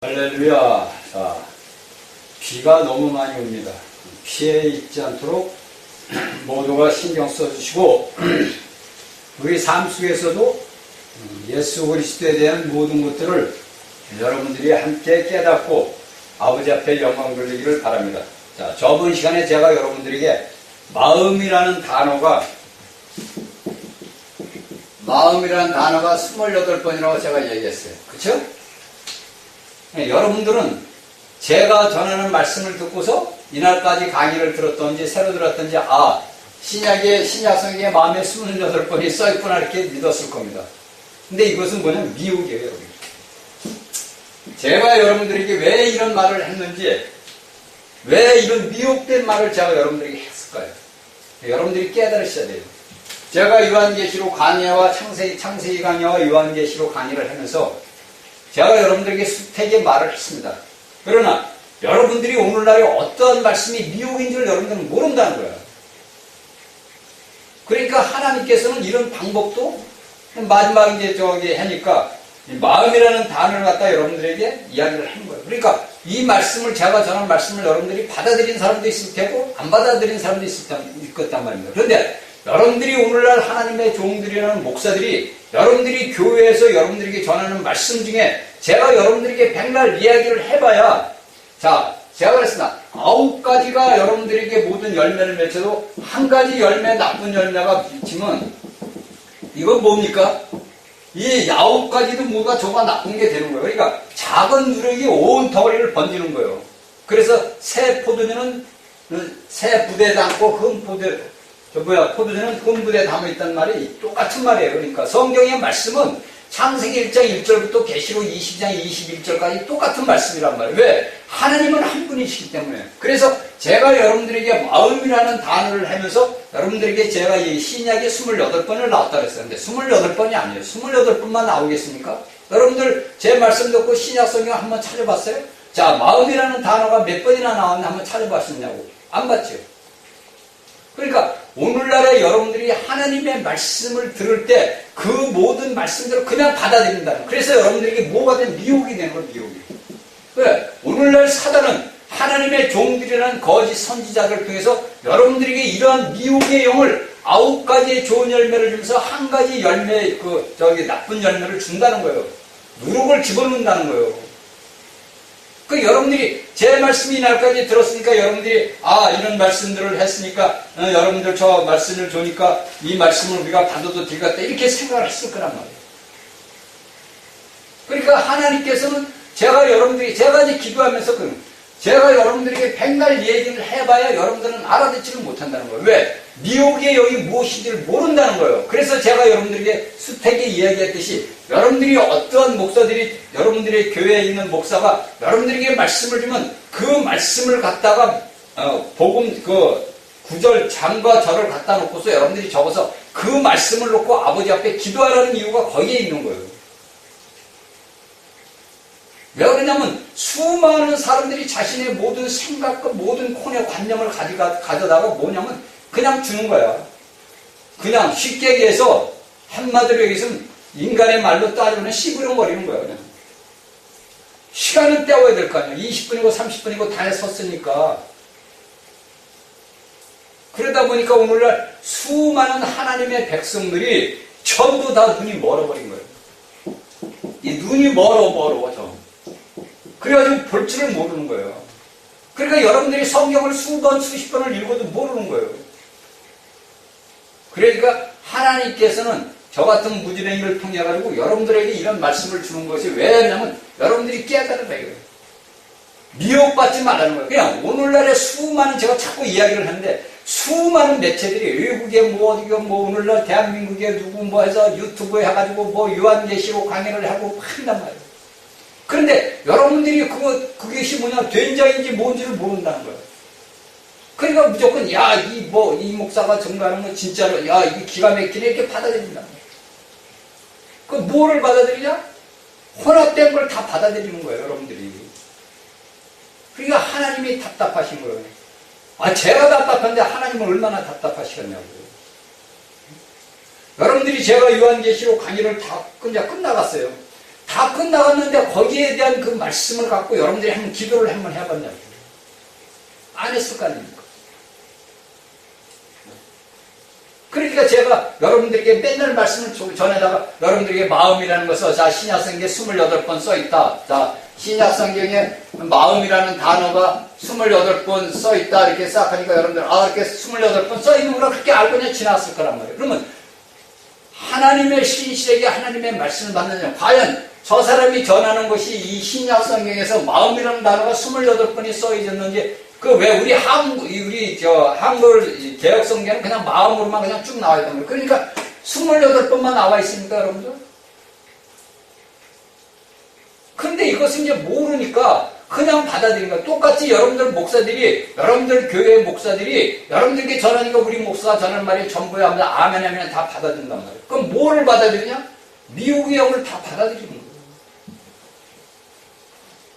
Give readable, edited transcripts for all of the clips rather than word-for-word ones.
할렐루야. 자, 비가 너무 많이 옵니다. 피해 있지 않도록 모두가 신경 써주시고 우리 삶 속에서도 예수 그리스도에 대한 모든 것들을 여러분들이 함께 깨닫고 아버지 앞에 영광 돌리기를 바랍니다. 자, 저번 시간에 제가 여러분들에게 마음이라는 단어가 28번이라고 제가 얘기했어요. 그쵸? 네, 여러분들은 제가 전하는 말씀을 듣고서 이날까지 강의를 들었던지 새로 들었던지 신약성경에 마음에 28번이 써있구나 이렇게 믿었을 겁니다. 근데 이것은 뭐냐면 미혹이에요. 여러분. 제가 여러분들에게 왜 이런 말을 했는지, 왜 이런 미혹된 말을 제가 여러분들에게 했을까요? 여러분들이 깨달으셔야 돼요. 제가 요한계시록 강의와 창세기 강의와 요한계시록 강의를 하면서 제가 여러분들에게 수택의 말을 했습니다. 그러나 여러분들이 오늘날에 어떠한 말씀이 미혹인 줄 여러분들은 모른다는 거예요. 그러니까 하나님께서는 이런 방법도 마지막 하니까 마음이라는 단어를 갖다 여러분들에게 이야기를 하는 거예요. 그러니까 이 말씀을 제가 전한 말씀을 여러분들이 받아들인 사람도 있을 테고 안 받아들인 사람도 있을 거단 말입니다. 그런데 여러분들이 오늘날 하나님의 종들이라는 목사들이 여러분들이 교회에서 여러분들에게 전하는 말씀 중에 제가 여러분들에게 백날 이야기를 해봐야, 자, 제가 그랬습니다. 9가지가 여러분들에게 모든 열매를 맺혀도 한 가지 열매, 나쁜 열매가 비치면 이건 뭡니까? 이 9가지도 모두가 저가 나쁜 게 되는 거예요. 그러니까 작은 누룩이 온 덩어리를 번지는 거예요. 그래서 새 포도주는 새 부대에 담고 포도주는 흠 부대에 담아있다는 말이 똑같은 말이에요. 그러니까 성경의 말씀은 창세기 1장 1절부터 계시록 20장 21절까지 똑같은 말씀이란 말이에요. 왜? 하나님은 한 분이시기 때문에. 그래서 제가 여러분들에게 마음이라는 단어를 하면서 여러분들에게 제가 이 신약에 28번을 나왔다 그랬었는데 28번이 아니에요. 28번만 나오겠습니까? 여러분들 제 말씀 듣고 신약 성경 한번 찾아봤어요? 자, 마음이라는 단어가 몇 번이나 나왔는지 한번 찾아봤었냐고. 안 봤죠? 그러니까 오늘날에 여러분들이 하나님의 말씀을 들을 때 그 모든 말씀들을 그냥 받아들인다는 거예요. 그래서 여러분들에게 뭐가 된 미혹이 되는 거예요. 미혹이. 왜? 오늘날 사단은 하나님의 종들이라는 거짓 선지자들을 통해서 여러분들에게 이러한 미혹의 영을 9가지의 좋은 열매를 주면서 한 가지 열매, 나쁜 열매를 준다는 거예요. 누룩을 집어넣는다는 거예요. 그 여러분들이 제 말씀이 날까지 들었으니까 여러분들이 이런 말씀들을 했으니까 여러분들 저 말씀을 주니까 이 말씀을 우리가 받아도 되겠다 이렇게 생각을 했을 거란 말이에요. 그러니까 하나님께서는 제가 이제 기도하면서 제가 여러분들에게 백날 얘기를 해봐야 여러분들은 알아듣지를 못한다는 거예요. 왜? 미혹의 영이 무엇인지를 모른다는 거예요. 그래서 제가 여러분들에게 수택에 이야기했듯이 여러분들이 어떠한 목사들이 여러분들의 교회에 있는 목사가 여러분들에게 말씀을 주면 그 말씀을 갖다가 복음 구절 장과 절을 갖다 놓고서 여러분들이 적어서 그 말씀을 놓고 아버지 앞에 기도하라는 이유가 거기에 있는 거예요. 왜 그러냐면 수많은 사람들이 자신의 모든 생각과 모든 콘의 관념을 가져다가 뭐냐면 그냥 주는 거야. 그냥 쉽게 얘기해서 한마디로 얘기해서 인간의 말로 따지면 씨부렁거리는 거야. 그냥. 시간은 때워야 될 거 아니야. 20분이고 30분이고 다 섰으니까. 그러다 보니까 오늘날 수많은 하나님의 백성들이 전부 다 눈이 멀어버린 거예요. 이 눈이 멀어. 그래가지고 볼 줄을 모르는 거예요. 그러니까 여러분들이 성경을 수십 번을 읽어도 모르는 거예요. 그러니까 하나님께서는 저 같은 무지랭이를 통해 가지고 여러분들에게 이런 말씀을 주는 것이 왜냐면 여러분들이 깨달은 거예요. 미혹받지 말라는 거예요. 그냥 오늘날에 제가 자꾸 이야기를 하는데 수많은 매체들이 외국에 오늘날 대한민국에 누구 해서 유튜브에 해가지고 요한계시록 강의를 하고 한단 말이에요. 그런데 여러분들이 그것이 된장인지 뭔지를 모른다는 거예요. 그러니까 무조건, 이 목사가 전가하는 건 진짜로, 이게 기가 막히네, 이렇게 받아들인다는 거예요. 뭐를 받아들이냐? 혼합된 걸 다 받아들이는 거예요, 여러분들이. 그러니까 하나님이 답답하신 거예요. 제가 답답한데 하나님은 얼마나 답답하시겠냐고요. 여러분들이 제가 요한계시록 강의를 다 끝나갔어요. 다 끝나갔는데 거기에 대한 그 말씀을 갖고 여러분들이 한번 기도를 한번 해봤냐고요. 안 했을 거 아닙니까? 그러니까 제가 여러분들에게 맨날 말씀을 전에다가 여러분들에게 마음이라는 것을 자 신약성경에 28번 써있다. 자 신약성경에 마음이라는 단어가 28번 써있다 이렇게 싹 하니까 여러분들 이렇게 28번 써있는구나 그렇게 알고 그냥 지났을 거란 말이에요. 그러면 하나님의 신실에게 하나님의 말씀을 받느냐 과연 저 사람이 전하는 것이 이 신약성경에서 마음이라는 단어가 28번이 써있었는지 그 왜 우리 한글 개혁성경은 그냥 마음으로만 그냥 쭉 나와 있단 말이에요. 그러니까 28번만 나와 있습니까, 여러분들? 근데 이것은 이제 모르니까 그냥 받아들인 거야. 똑같이 여러분들 목사들이, 여러분들 교회 목사들이 여러분들께 전하니까 우리 목사가 전하는 말이 전부야 하면 아멘 하면 다 받아들인단 말이에요. 그럼 뭐를 받아들이냐? 미혹의 영을 다 받아들이는 거예요.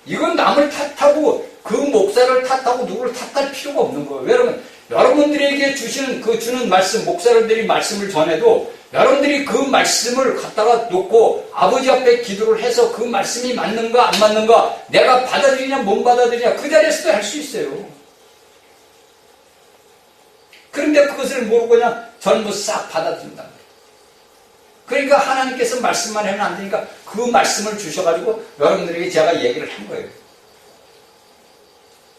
이건 남을 탓하고 그 목사를 탓하고 누구를 탓할 필요가 없는 거예요. 왜냐면 여러분들에게 주는 말씀, 목사들이 말씀을 전해도 여러분들이 그 말씀을 갖다가 놓고 아버지 앞에 기도를 해서 그 말씀이 맞는가 안 맞는가 내가 받아들이냐 못 받아들이냐 그 자리에서도 할 수 있어요. 그런데 그것을 모르고 그냥 전부 싹 받아들인다. 그러니까 하나님께서 말씀만 하면 안 되니까 그 말씀을 주셔가지고 여러분들에게 제가 얘기를 한 거예요.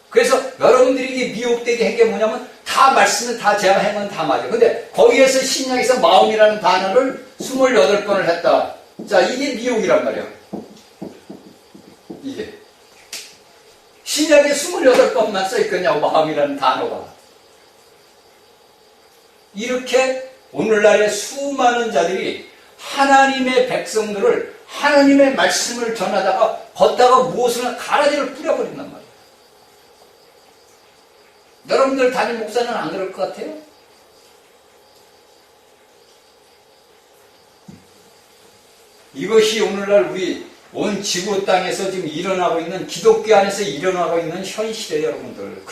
그래서 여러분들이 미혹되게 한 게 뭐냐면 다 말씀을 다 제가 한 건 다 맞아요. 근데 거기에서 신약에서 마음이라는 단어를 28번을 했다. 자, 이게 미혹이란 말이에요. 이게. 신약에 28번만 써있겠냐고, 마음이라는 단어가. 이렇게 오늘날의 수많은 자들이 하나님의 백성들을 하나님의 말씀을 전하다가 걷다가 무엇을 가라지를 뿌려버린단 말이에요. 여러분들 담임 목사는 안 그럴 것 같아요? 이것이 오늘날 우리 온 지구 땅에서 지금 일어나고 있는 기독교 안에서 일어나고 있는 현실이에요, 여러분들.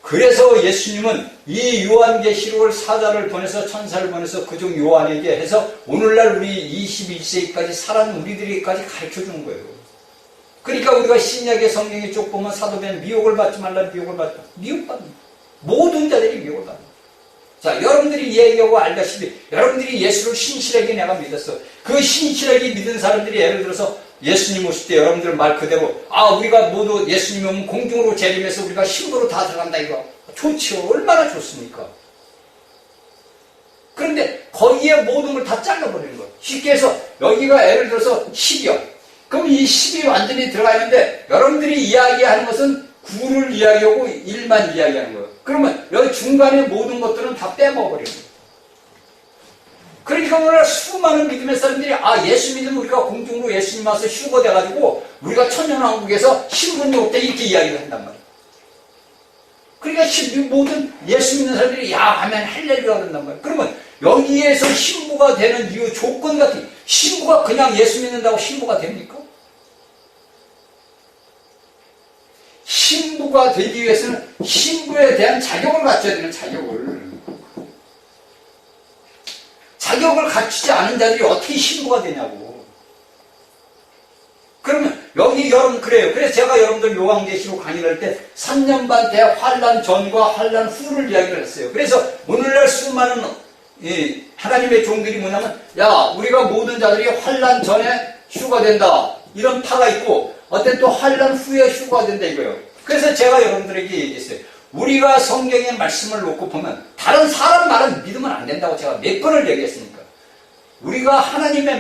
그래서 예수님은 이 요한계시록을 사자를 보내서 천사를 보내서 그중 요한에게 해서 오늘날 우리 21세기까지 살아는 우리들에게까지 가르쳐주는 거예요. 그러니까 우리가 신약의 성경에 쭉 보면 사도면 미혹을 받지 말라 미혹을 받지 말라. 미혹받는 모든 자들이 미혹을 받는 자, 여러분들이 얘기하고 알다시피 여러분들이 예수를 신실하게 내가 믿었어. 그 신실하게 믿은 사람들이 예를 들어서 예수님 오실 때 여러분들 말 그대로 우리가 모두 예수님 오면 공중으로 재림해서 우리가 신부로 다 들어간다 이거 좋지요. 얼마나 좋습니까? 그런데 거기에 모든 걸 다 잘라버리는 거예요. 쉽게 해서 여기가 예를 들어서 10이요. 그럼 이 10이 완전히 들어가 있는데 여러분들이 이야기하는 것은 9를 이야기하고 1만 이야기하는 거예요. 그러면 여기 중간에 모든 것들은 다 빼먹어버리는 거예요. 그러니까 오늘 수많은 믿음의 사람들이 예수 믿으면 우리가 공중으로 예수님 와서 휴거돼가지고 우리가 천년왕국에서 신분이 없다 이렇게 이야기를 한단 말이에요. 그러니까 모든 예수 믿는 사람들이 하면 할렐루야 그런단 말이에요. 그러면 여기에서 신부가 되는 이유 조건 같은 신부가 그냥 예수 믿는다고 신부가 됩니까? 신부가 되기 위해서는 신부에 대한 자격을 갖춰야 되는 자격을 갖추지 않은 자들이 어떻게 신부가 되냐고. 그러면 여기 여러분 그래요. 그래서 제가 여러분들 요한계시록 강의를 할 때 3년 반 대 환란 전과 환란 후를 이야기를 했어요. 그래서 오늘날 수많은 하나님의 종들이 뭐냐면 우리가 모든 자들이 환란 전에 휴가된다 이런 파가 있고 어떤 또 환란 후에 휴가가 된다 이거예요. 그래서 제가 여러분들에게 얘기했어요. 우리가 성경의 말씀을 놓고 보면 다른 사람 말은 믿으면 안 된다고 제가 몇 번을 얘기했으니까. 우리가 하나님의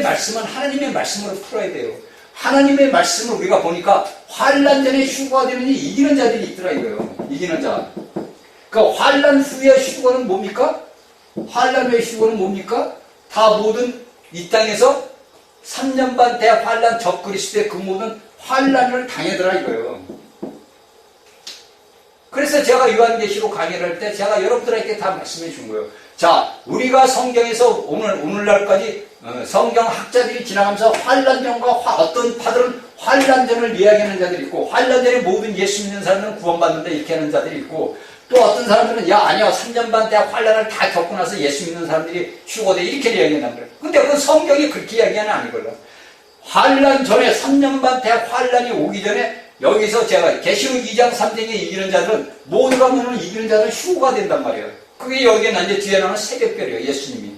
말씀은 하나님의 말씀으로 풀어야 돼요. 하나님의 말씀을 우리가 보니까 환란 전에 휴거가 되면 이기는 자들이 있더라 이거예요. 이기는 자. 그러니까 환란 후에 휴거는 뭡니까? 환란 후에 휴거는 뭡니까? 다 모든 이 땅에서 3년 반 대환란 적그리스도의 그 모든 환란을 당하더라 이거예요. 그래서 제가 요한계시록 강의를 할 때 제가 여러분들에게 다 말씀해 준 거예요. 자, 우리가 성경에서 오늘날까지 성경 학자들이 지나가면서 환란전과 어떤 파들은 환란전을 이야기하는 자들이 있고 환란전에 모든 예수 믿는 사람들은 구원받는다 이렇게 하는 자들이 있고 또 어떤 사람들은 아니요 3년 반 때 환란을 다 겪고 나서 예수 믿는 사람들이 휴거돼 이렇게 이야기한단 말이에요. 근데 그건 성경이 그렇게 이야기하는 아니거든요. 환란 전에 3년 반 대환란이 오기 전에 여기서 제가 계시록 2장 3장에 이기는 자들은 모두가 보면 이기는 자들은 휴거가 된단 말이에요. 그게 여기에 이제 뒤에 나오는 새벽별이에요. 예수님이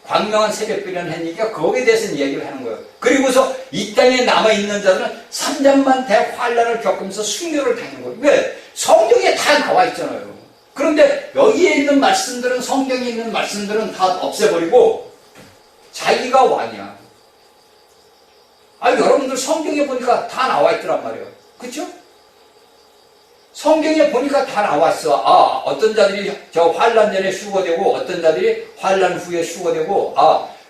광명한 새벽별이라는 얘기가 거기에 대해서 이야기를 하는 거예요. 그리고서 이 땅에 남아있는 자들은 3년 반 대환란을 겪으면서 순교를 당하는 거예요. 왜? 성경에 다 나와 있잖아요. 그런데 여기에 있는 말씀들은, 성경에 있는 말씀들은 다 없애버리고 자기가 왕이야. 여러분들 성경에 보니까 다 나와 있더란 말이에요. 그쵸? 성경에 보니까 다 나왔어. 어떤 자들이 저 환란 전에 휴거되고 어떤 자들이 환란 후에 휴거되고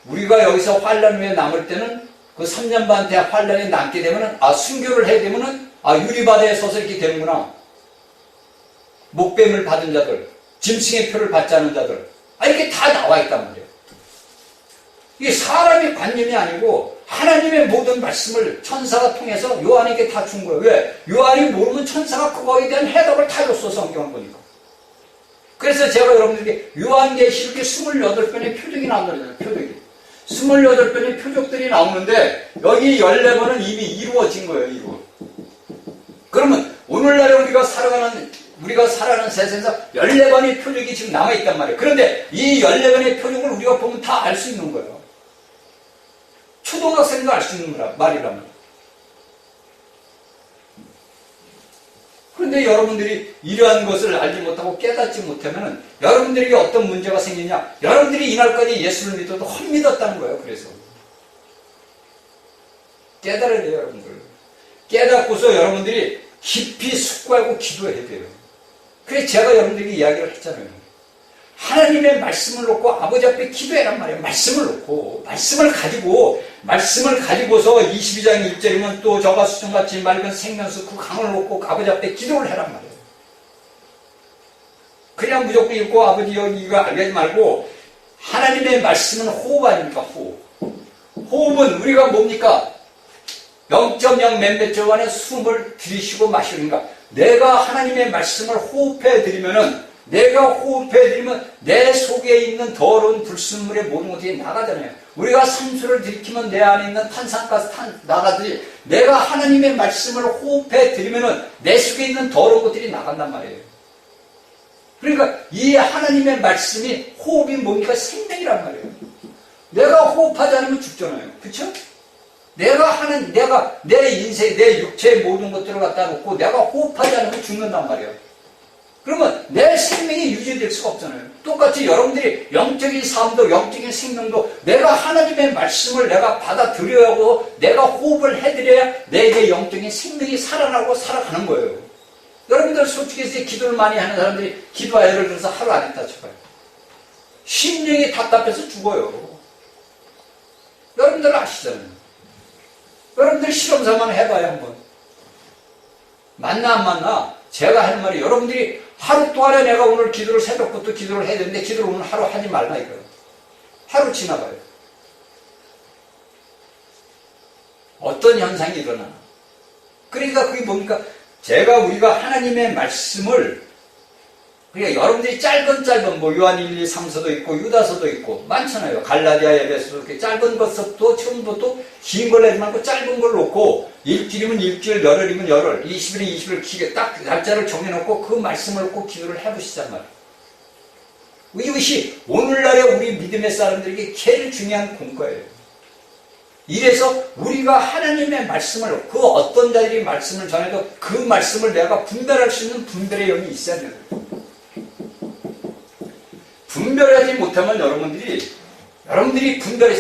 우리가 여기서 환란 후에 남을 때는 그 3년 반 대 환란이 남게 되면은 순교를 해야 되면은 유리바다에 서서 이렇게 되는구나. 목뱀을 받은 자들, 짐승의 표를 받지 않은 자들, 이렇게 다 나와 있단 말이에요. 이게 사람의 관념이 아니고 하나님의 모든 말씀을 천사가 통해서 요한에게 다 준 거예요. 왜? 요한이 모르면 천사가 그거에 대한 해답을 다 줬어, 성경을 보니까. 그래서 제가 여러분들에게 요한계시록에 28편의 표적이 나오잖아요. 표적이. 28편의 표적들이 나오는데 여기 14번은 이미 이루어진 거예요. 그러면 오늘날에 우리가 살아가는 세상에서 14번의 표적이 지금 남아있단 말이에요. 그런데 이 14번의 표적을 우리가 보면 다 알 수 있는 거예요. 초등학생도 알 수 있는 말이라면. 그런데 여러분들이 이러한 것을 알지 못하고 깨닫지 못하면 여러분들에게 어떤 문제가 생기냐? 여러분들이 이날까지 예수를 믿어도 헛믿었다는 거예요. 그래서 깨달아야 돼요, 여러분들. 깨닫고서 여러분들이 깊이 숙고하고 기도해야 돼요. 그래서 제가 여러분들에게 이야기를 했잖아요. 하나님의 말씀을 놓고 아버지 앞에 기도해란 말이에요. 말씀을 놓고 말씀을 가지고서 22장 1절이면 또 저가 수정같이 맑은 생명수 그 강을 놓고 아버지 앞에 기도를 해란 말이에요. 그냥 무조건 읽고 아버지 이거 알지 말고 하나님의 말씀은 호흡 아닙니까? 호흡은 우리가 뭡니까? 0.0 몇몇 초 안에 숨을 들이쉬고 마시는가. 내가 하나님의 말씀을 호흡해드리면 내 속에 있는 더러운 불순물의 모든 것들이 나가잖아요. 우리가 산소를 들이키면 내 안에 있는 탄산가스 나가듯이 내가 하나님의 말씀을 호흡해드리면 내 속에 있는 더러운 것들이 나간단 말이에요. 그러니까 이 하나님의 말씀이 호흡이 뭡니까? 생명이란 말이에요. 내가 호흡하지 않으면 죽잖아요. 그렇죠? 내가 내 인생, 내 육체의 모든 것들을 갖다 놓고 내가 호흡하지 않으면 죽는단 말이에요. 그러면 내 생명이 유지될 수가 없잖아요. 똑같이 여러분들이 영적인 삶도 영적인 생명도 내가 하나님의 말씀을 내가 받아들여야 하고 내가 호흡을 해드려야 내게 영적인 생명이 살아나고 살아가는 거예요. 여러분들 솔직히 기도를 많이 하는 사람들이 기도하 예를 들어서 하루 안 했다 쳐봐요. 심령이 답답해서 죽어요. 여러분들 아시잖아요. 여러분들 실험사만 해봐요 한번. 맞나 안 맞나? 제가 하는 말이 여러분들이 하루 동안에 내가 오늘 기도를 새벽부터 기도를 해야 되는데 기도를 오늘 하루 하지 말라 이거예요. 하루 지나가요. 어떤 현상이 일어나. 그러니까 그게 뭡니까? 우리가 하나님의 말씀을 그러니까 여러분들이 짧은 요한 1, 2, 3서도 있고 유다서도 있고 많잖아요. 갈라디아 에베소서 이렇게 짧은 것도 처음부터 긴 걸 내지 말고 짧은 걸 놓고 일주일이면 일주일, 열흘이면 열흘, 20일이면 20일 기게 딱 날짜를 정해놓고 그 말씀을 놓고 기도를 해보시단 말이에요. 이것이 오늘날의 우리 믿음의 사람들에게 제일 중요한 공과예요. 이래서 우리가 하나님의 말씀을 그 어떤 자들이 말씀을 전해도 그 말씀을 내가 분별할 수 있는 분별의 영이 있어야 돼요. 분별하지 못하면 여러분들이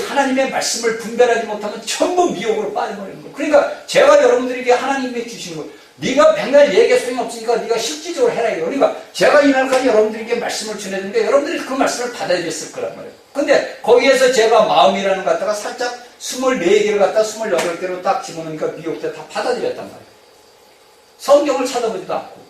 하나님의 말씀을 분별하지 못하면 전부 미혹으로 빠져버리는 거예요. 그러니까 제가 여러분들에게 하나님이 주신 거예요. 네가 백날 얘기할 소용이 없으니까 네가 실질적으로 해라 이거. 그러니까 제가 이날까지 여러분들에게 말씀을 전해드는데 여러분들이 그 말씀을 받아들였을 거란 말이에요. 근데 거기에서 제가 마음이라는 것 갖다가 살짝 24개를 갖다 28개로 딱 집어넣으니까 미혹돼 다 받아들였단 말이에요. 성경을 찾아보지도 않고.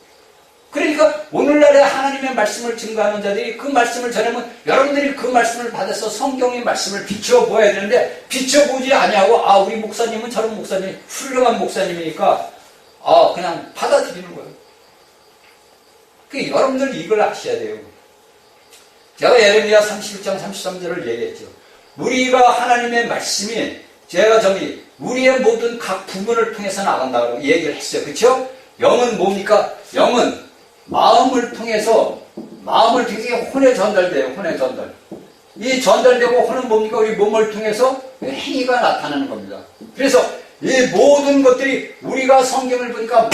그러니까 오늘날에 하나님의 말씀을 증거하는 자들이 그 말씀을 전하면 여러분들이 그 말씀을 받아서 성경의 말씀을 비춰보아야 되는데 비춰보지 아니하고 우리 목사님은 저런 목사님 훌륭한 목사님이니까 그냥 받아들이는 거예요. 여러분들 이걸 아셔야 돼요. 제가 예레미야 31장 33절을 얘기했죠. 우리가 하나님의 말씀이 제가 우리의 모든 각 부분을 통해서 나간다고 얘기를 했어요. 그쵸? 영은 뭡니까? 영은 마음을 통해서 혼에 전달돼요. 혼에 전달. 이 전달되고 혼은 뭡니까? 우리 몸을 통해서 행위가 나타나는 겁니다. 그래서 이 모든 것들이 우리가 성경을 보니까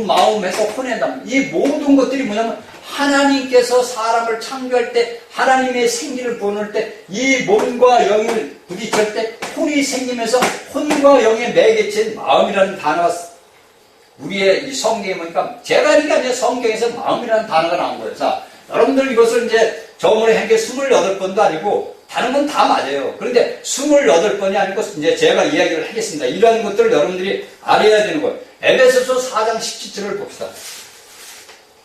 마음에서 혼에 담는 이 모든 것들이 뭐냐면 하나님께서 사람을 창조할 때 하나님의 생기를 보낼 때 이 몸과 영을 부딪힐 때 혼이 생기면서 혼과 영의 매개체인 마음이라는 단어가 우리의 이 성경에 보니까 제가 하는 게 아니라 성경에서 마음이라는 단어가 나온 거예요. 자, 여러분들 이것을 이제 저번에 한 게 28번도 아니고 다른 건 다 맞아요. 그런데 28번이 아니고 이제 제가 이야기를 하겠습니다. 이러한 것들을 여러분들이 알아야 되는 거예요. 에베소서 4장 17절을 봅시다.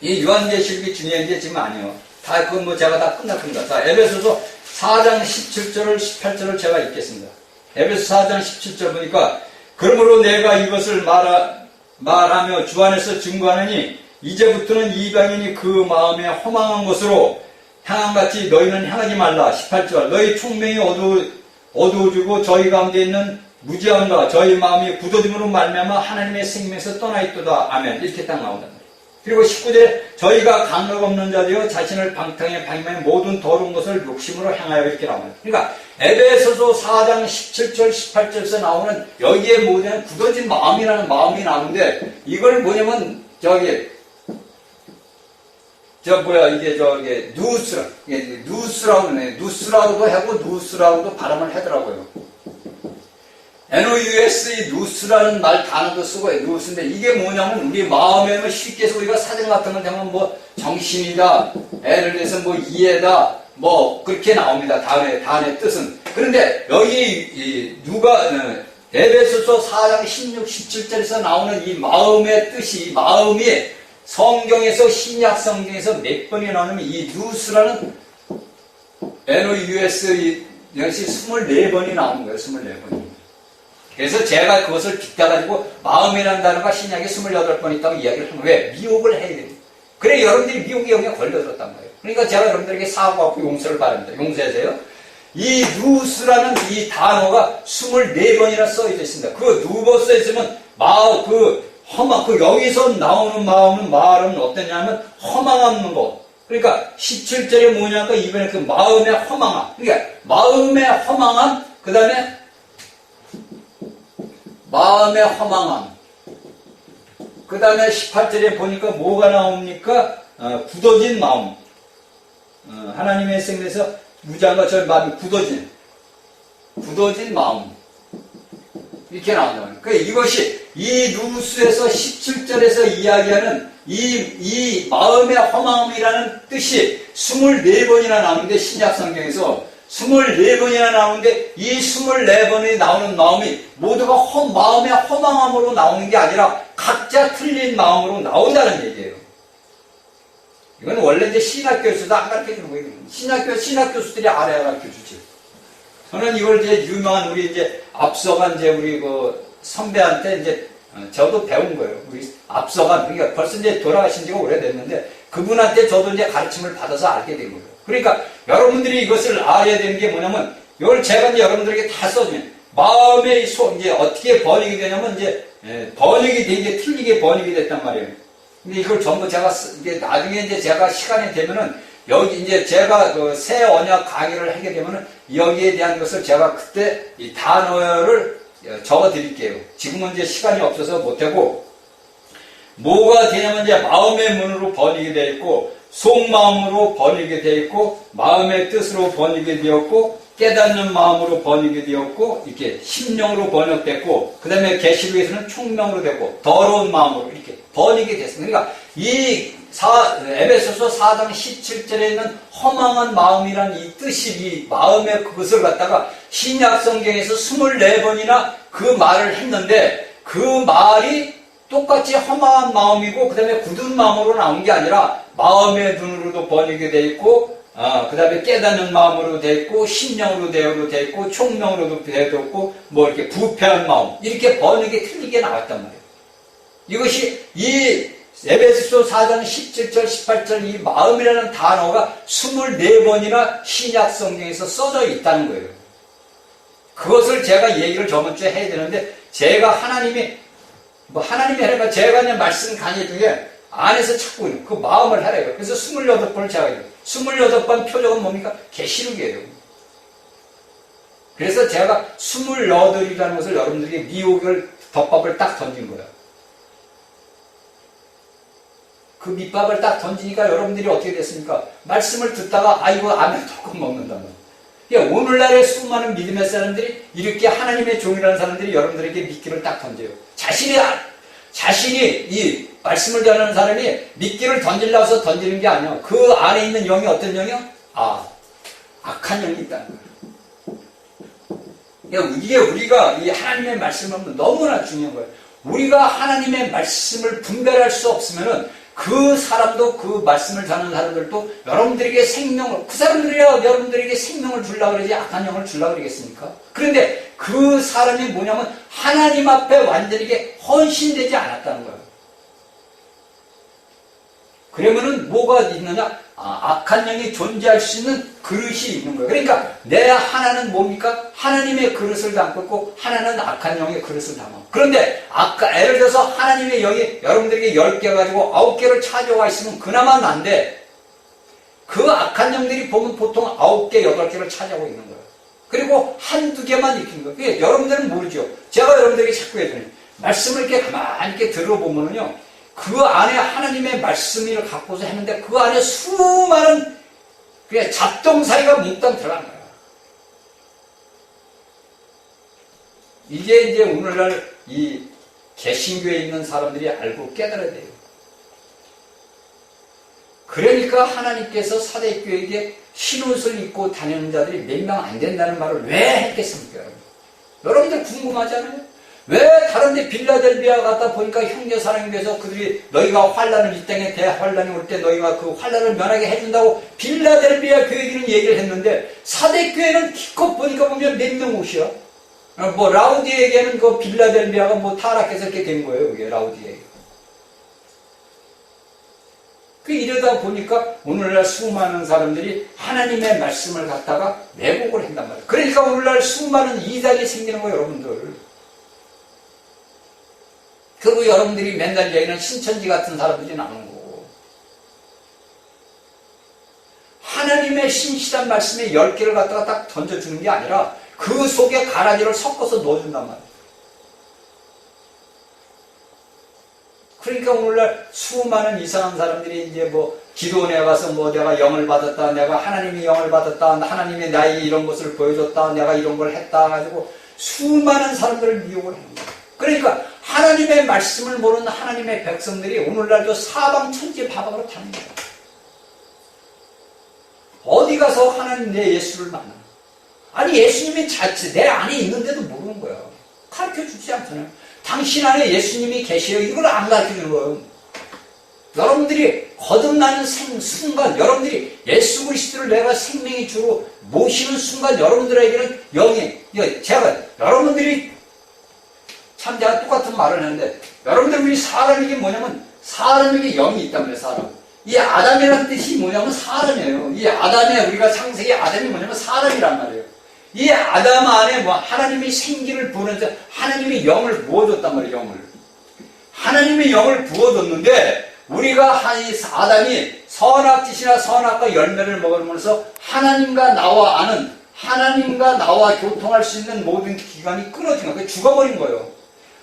이 요한계시록이 중요한 게 지금 아니에요. 다 그건 제가 다 끝날 겁니다. 자, 에베소서 4장 17절을 18절을 제가 읽겠습니다. 에베소 4장 17절 보니까 그러므로 내가 이것을 말하며 주 안에서 증거하느니 이제부터는 이방인이 그 마음에 허망한 것으로 향함같이 너희는 향하지 말라. 18절 너희 총명이 어두워지고 저희 가운데 있는 무지함과 저희 마음이 굳어짐으로 말미암아 하나님의 생명에서 떠나 있도다. 아멘. 이렇게 딱 나온단 말이에요. 그리고 19절에 저희가 감각 없는 자되어 자신을 방탕에 방임하여 모든 더러운 것을 욕심으로 향하여 이렇게 나옵니다. 그러니까 에베소서 4장 17절 18절에서 나오는 여기에 모든 굳어진 마음이라는 마음이 나오는데 이걸 뭐냐면 누스라고도 하고 누스라고도 발음을 하더라고요. NOUS, 누스라는 단어도 쓰고, 누스인데, 이게 뭐냐면, 우리 마음에는 쉽게 해서 우리가 사진 같은 걸 보면 정신이다, 예를 들어서 이해다, 그렇게 나옵니다. 단어의 뜻은. 그런데, 여기, 에베소서 4장 16, 17절에서 나오는 이 마음의 뜻이, 마음이 성경에서, 신약 성경에서 몇 번이 나오냐면, 이 누스라는 NOUS, 역시 24번이 나오는 거예요. 24번이. 그래서 제가 그것을 빗대가지고 마음이라는 단어가 신약에 28번 있다고 이야기를 하면 왜? 미혹을 해야 됩니다. 그래 여러분들이 미혹의 영에 걸려들었단 말이에요. 그러니까 제가 여러분들에게 사과하고 용서를 바랍니다. 용서하세요. 이 누스라는 이 단어가 24번이나 써져 있습니다. 그 두 번 써 있으면 여기서 나오는 말은 어떠냐면 허망한 거. 그러니까 17절에 뭐냐면 이번에 그 마음의 허망함. 그러니까 마음의 허망함, 그 다음에 마음의 허망함. 그 다음에 18절에 보니까 뭐가 나옵니까? 굳어진 마음. 하나님의 생명에서 무지함과 저의 마음이 굳어진 마음. 이렇게 나온다. 그러니까 이것이 이 누스에서 17절에서 이야기하는 이 마음의 허망함이라는 뜻이 24번이나 나오는데 신약 성경에서 24번이나 나오는데 이 24번이 나오는 마음이 모두가 마음의 허망함으로 나오는 게 아니라 각자 틀린 마음으로 나온다는 얘기예요. 이건 원래 이제 신학교에서도 안 가르쳐 주는 거예요. 신학교수들이 알아야 가르쳐 주지. 저는 이걸 이제 유명한 우리 이제 앞서간 우리 선배한테 저도 배운 거예요. 우리 앞서간, 그러니까 벌써 이제 돌아가신 지가 오래됐는데 그분한테 저도 이제 가르침을 받아서 알게 된 거예요. 그러니까 여러분들이 이것을 알아야 되는 게 뭐냐면 이걸 제가 이제 여러분들에게 다 써주면 마음의 이제 어떻게 번역이 되냐면 번역이 되게 틀리게 번역이 됐단 말이에요. 근데 이걸 전부 제가 이제 나중에 이제 제가 시간이 되면은 여기 이제 제가 새 언약 강의를 하게 되면은 여기에 대한 것을 제가 그때 이 단어를 적어 드릴게요. 지금은 이제 시간이 없어서 못하고 뭐가 되냐면 이제 마음의 문으로 번역이 되어 있고 속마음으로 번역이 되어 있고 마음의 뜻으로 번역이 되었고 깨닫는 마음으로 번역이 되었고 이렇게 심령으로 번역됐고 그 다음에 계시록에서는 총명으로 되고 더러운 마음으로 이렇게 번역이 됐습니다. 그러니까 이 에베소서 4장 17절에 있는 허망한 마음이란 이 뜻이 이 마음의 그것을 갖다가 신약 성경에서 24번이나 그 말을 했는데 그 말이 똑같이 허망한 마음이고 그 다음에 굳은 마음으로 나온 게 아니라 마음의 눈으로도 번역이 되어 있고 그 다음에 깨닫는 마음으로 되어 있고 심령으로 되어 있고 총명으로도 되어 있고 이렇게 부패한 마음 이렇게 번역이 틀리게 나왔단 말이에요. 이것이 이 에베소서 4장 17절 18절 이 마음이라는 단어가 24번이나 신약 성경에서 써져 있다는 거예요. 그것을 제가 얘기를 저번 주에 해야 되는데, 제가 하나님이 하려면 제가 그냥 말씀 강의 중에 안에서 찾고 있는 그 마음을 하래요. 그래서 28번을 제가 해요. 28번 표적은 뭡니까? 계시록이에요. 그래서 제가 28이라는 것을 여러분들에게 미혹을, 덮밥을 딱 던진 거예요. 그 밑밥을 딱 던지니까 여러분들이 어떻게 됐습니까? 말씀을 듣다가, 이거 안에 덮고 먹는단 말이에요. 그러니까 오늘날의 수많은 믿음의 사람들이 이렇게 하나님의 종이라는 사람들이 여러분들에게 미끼를 딱 던져요. 자신이 이 말씀을 전하는 사람이 미끼를 던지려고 해서 던지는 게 아니야. 그 안에 있는 영이 어떤 영이야? 악한 영이 있다는 거예요. 그러니까 이게 우리가 이 하나님의 말씀을 하면 너무나 중요한 거예요. 우리가 하나님의 말씀을 분별할 수 없으면은 그 사람도, 그 말씀을 전하는 사람들도 여러분들에게 생명을, 그 사람들이야 여러분들에게 생명을 주려고 그러지 악한 영을 주려고 그러겠습니까? 그런데 그 사람이 뭐냐면 하나님 앞에 완전히 헌신되지 않았다는 거예요. 그러면은 뭐가 있느냐? 악한 영이 존재할 수 있는 그릇이 있는 거예요. 그러니까 내 하나는 뭡니까? 하나님의 그릇을 담고 있고 하나는 악한 영의 그릇을 담아. 그런데 예를 들어서 하나님의 영이 여러분들에게 10개 가지고 9개를 차지와 있으면 그나마 난데, 그 악한 영들이 보면 보통 9개, 8개를 차지하고 있는 거예요. 그리고 한두 개만 익힌 거예요. 그게 여러분들은 모르죠. 제가 여러분들에게 자꾸 해주니 말씀을 이렇게 가만히 이렇게 들어보면은요, 그 안에 하나님의 말씀을 갖고서 했는데 그 안에 수많은 그냥 잡동사리가 몽땅 들어간 거야. 이게 이제 오늘날 이 개신교에 있는 사람들이 알고 깨달아야 돼요. 그러니까 하나님께서 사대교회에게 흰옷을 입고 다니는 자들이 몇 명 안 된다는 말을 왜 했겠습니까? 여러분들 궁금하지 않아요? 왜 다른 데 빌라델비아 갔다 보니까 형제 사랑이 돼서 그들이 너희가 환란을 이 땅에 대환란이 올 때 너희가 그 환란을 면하게 해준다고 빌라델비아 교회는 얘기를 했는데, 사대교회는 기껏 보니까 보면 몇 명 옷이야? 라우디에게는 그 빌라델비아가 타락해서 이렇게 된 거예요. 그게 라우디에. 이러다 보니까 오늘날 수많은 사람들이 하나님의 말씀을 갖다가 왜곡을 한단 말이에요. 그러니까 오늘날 수많은 이단이 생기는 거예요, 여러분들. 그리고 여러분들이 맨날 얘기하는 신천지 같은 사람들이 나오는 거고, 하나님의 신실한 말씀에 10개를 갖다가 딱 던져주는 게 아니라 그 속에 가라지를 섞어서 넣어준단 말이에요. 그러니까 오늘날 수많은 이상한 사람들이 이제 기도원에 가서 내가 영을 받았다, 내가 하나님이 영을 받았다, 하나님이 나에게 이런 것을 보여줬다, 내가 이런 걸 했다 가지고 수많은 사람들을 미혹을 하는 거예요. 그러니까 하나님의 말씀을 모르는 하나님의 백성들이 오늘날도 사방천지파방으로 타는 거예요. 어디 가서 하나님 내 예수를 만나? 아니 예수님이 자체 내 안에 있는데도 모르는 거예요. 가르쳐주지 않잖아요. 당신 안에 예수님이 계세요. 이걸 안 가르쳐주는 거예요. 여러분들이 거듭나는 순간, 여러분들이 예수 그리스도를 내가 생명의 주로 모시는 순간 여러분들에게는 여러분들이 참 제가 똑같은 말을 하는데, 여러분들 우리 사람에게 뭐냐면 사람에게 영이 있단 말이에요. 사람. 이 아담이라는 뜻이 뭐냐면 사람이에요. 이 아담의 우리가 창세기 아담이 뭐냐면 사람이란 말이에요. 이 아담 안에 하나님이 생기를 부어서 하나님이 영을 부어줬단 말이에요. 영을. 하나님이 영을 부어줬는데 우리가 아담이 선악짓이나 선악과 열매를 먹으면서 하나님과 나와 아는, 하나님과 나와 교통할 수 있는 모든 기관이 끊어진 거예요. 죽어버린 거예요.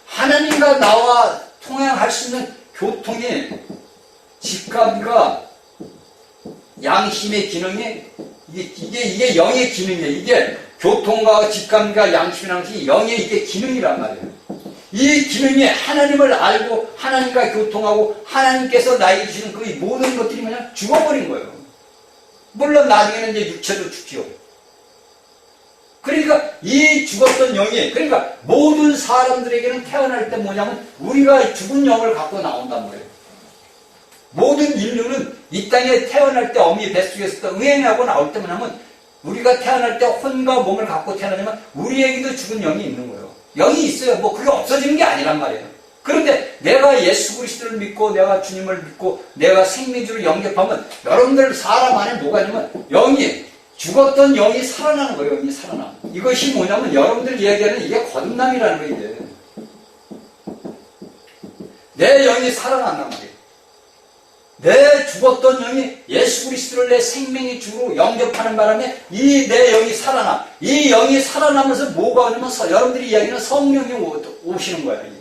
하나님과 나와 통행할 수 있는 교통이, 직감과 양심의 기능이 이게 영의 기능이에요. 이게 교통과 직감과 양심이라는 것이 영의 이게 기능이란 말이에요. 이 기능이 하나님을 알고 하나님과 교통하고 하나님께서 나에게 주시는 그 모든 것들이 그냥 죽어버린 거예요. 물론 나중에는 이제 육체도 죽지요. 그러니까 이 죽었던 영이, 그러니까 모든 사람들에게는 태어날 때 뭐냐면 우리가 죽은 영을 갖고 나온단 말이에요. 모든 인류는 이 땅에 태어날 때 어미 뱃속에서 응행하고 나올 때 뭐냐면 우리가 태어날 때 혼과 몸을 갖고 태어나지만 우리에게도 죽은 영이 있는 거예요. 영이 있어요. 그게 없어지는 게 아니란 말이에요. 그런데 내가 예수 그리스도를 믿고 내가 주님을 믿고 내가 생명주를 영접하면 여러분들 사람 안에 뭐가 있냐면 영이 죽었던 영이 살아나는 거예요. 영이 살아나. 이것이 뭐냐면 여러분들 이야기하는 이게 거듭남이라는 거예요. 이제. 내 영이 살아난단 말이에요. 내 죽었던 영이 예수 그리스도를 내 생명의 주로 영접하는 바람에 이 내 영이 살아나. 이 영이 살아나면서 뭐가 오냐면 여러분들이 이야기는 성령이 오시는 거예요.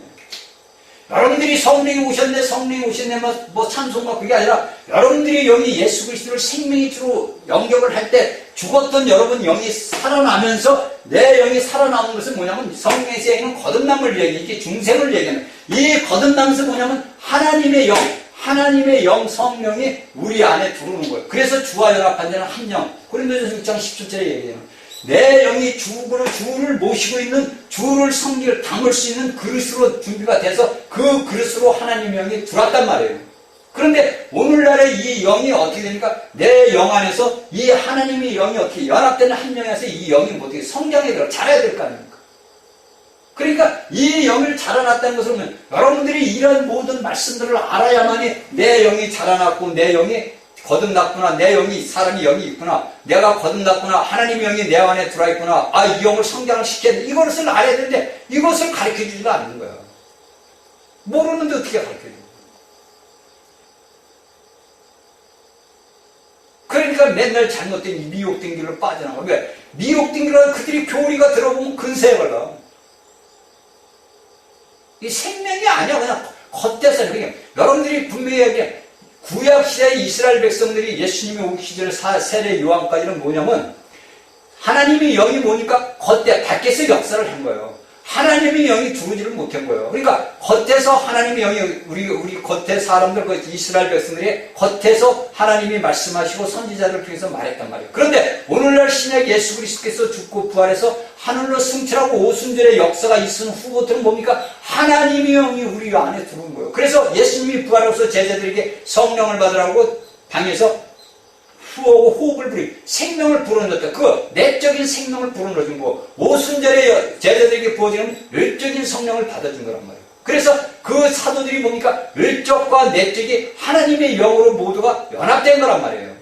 여러분들이 성령이 오셨네 뭐 찬송가 그게 아니라 여러분들이 영이 예수 그리스도를 생명의 주로 영접을 할 때 죽었던 여러분 영이 살아나면서 내 영이 살아나는 것은 뭐냐면 성령에서 얘기하는 거듭남을 얘기해. 이게 중생을 얘기하는 이 거듭남에서 뭐냐면 하나님의 영 성령이 우리 안에 들어오는 거예요. 그래서 주와 연합한 자는 한 영. 고린도전서 6장 17절에 얘기해요. 내 영이 주를 모시고 있는 주를 섬길 담을 수 있는 그릇으로 준비가 돼서 그 그릇으로 하나님의 영이 들어왔단 말이에요. 그런데 오늘날에 이 영이 어떻게 되니까 내 영 안에서 이 하나님의 영이 어떻게 연합되는 한 명에서 이 영이 어떻게 성장해 들어 자라야 될 거 아닙니까? 그러니까 이 영을 자라났다는 것을 보면 여러분들이 이런 모든 말씀들을 알아야만이 내 영이 자라났고 내 영이 거듭났구나. 내 영이 사람이 영이 있구나. 내가 거듭났구나. 하나님의 영이 내 안에 들어와 있구나. 아, 이 영을 성장을 시켜야 돼. 이것을 알아야 되는데 이것을 가르쳐주지도 않는 거야. 모르는데 어떻게 가르쳐줘? 그러니까 맨날 잘못된 미혹된 길로 빠져나가. 왜? 미혹된 길로 그들이 교리가 들어보면 근세에 걸려. 이 생명이 아니야. 그냥 겉대서 그냥 여러분들이 분명히 얘기해. 구약시대 이스라엘 백성들이 예수님이 오기 시절 세례 요한까지는 뭐냐면 하나님의 영이 뭐니까 겉에 밖에서 역사를 한 거예요. 하나님의 영이 들어오지를 못한 거예요. 그러니까 겉에서 하나님의 영이 우리 겉에 사람들 이스라엘 백성들이 겉에서 하나님이 말씀하시고 선지자를 통해서 말했단 말이에요. 그런데 오늘날 신약 예수 그리스도께서 죽고 부활해서 하늘로 승천하고 오순절의 역사가 있은 후부터는 뭡니까? 하나님의 영이 우리 안에 들어온 거예요. 그래서 예수님이 부활하고서 제자들에게 성령을 받으라고 방에서 호흡을 부리 생명을 불어넣었다. 그 내적인 생명을 불어넣어준 거. 오순절에 제자들에게 부어지는 외적인 성령을 받아준 거란 말이에요. 그래서 그 사도들이 뭡니까? 외적과 내적이 하나님의 영으로 모두가 연합된 거란 말이에요.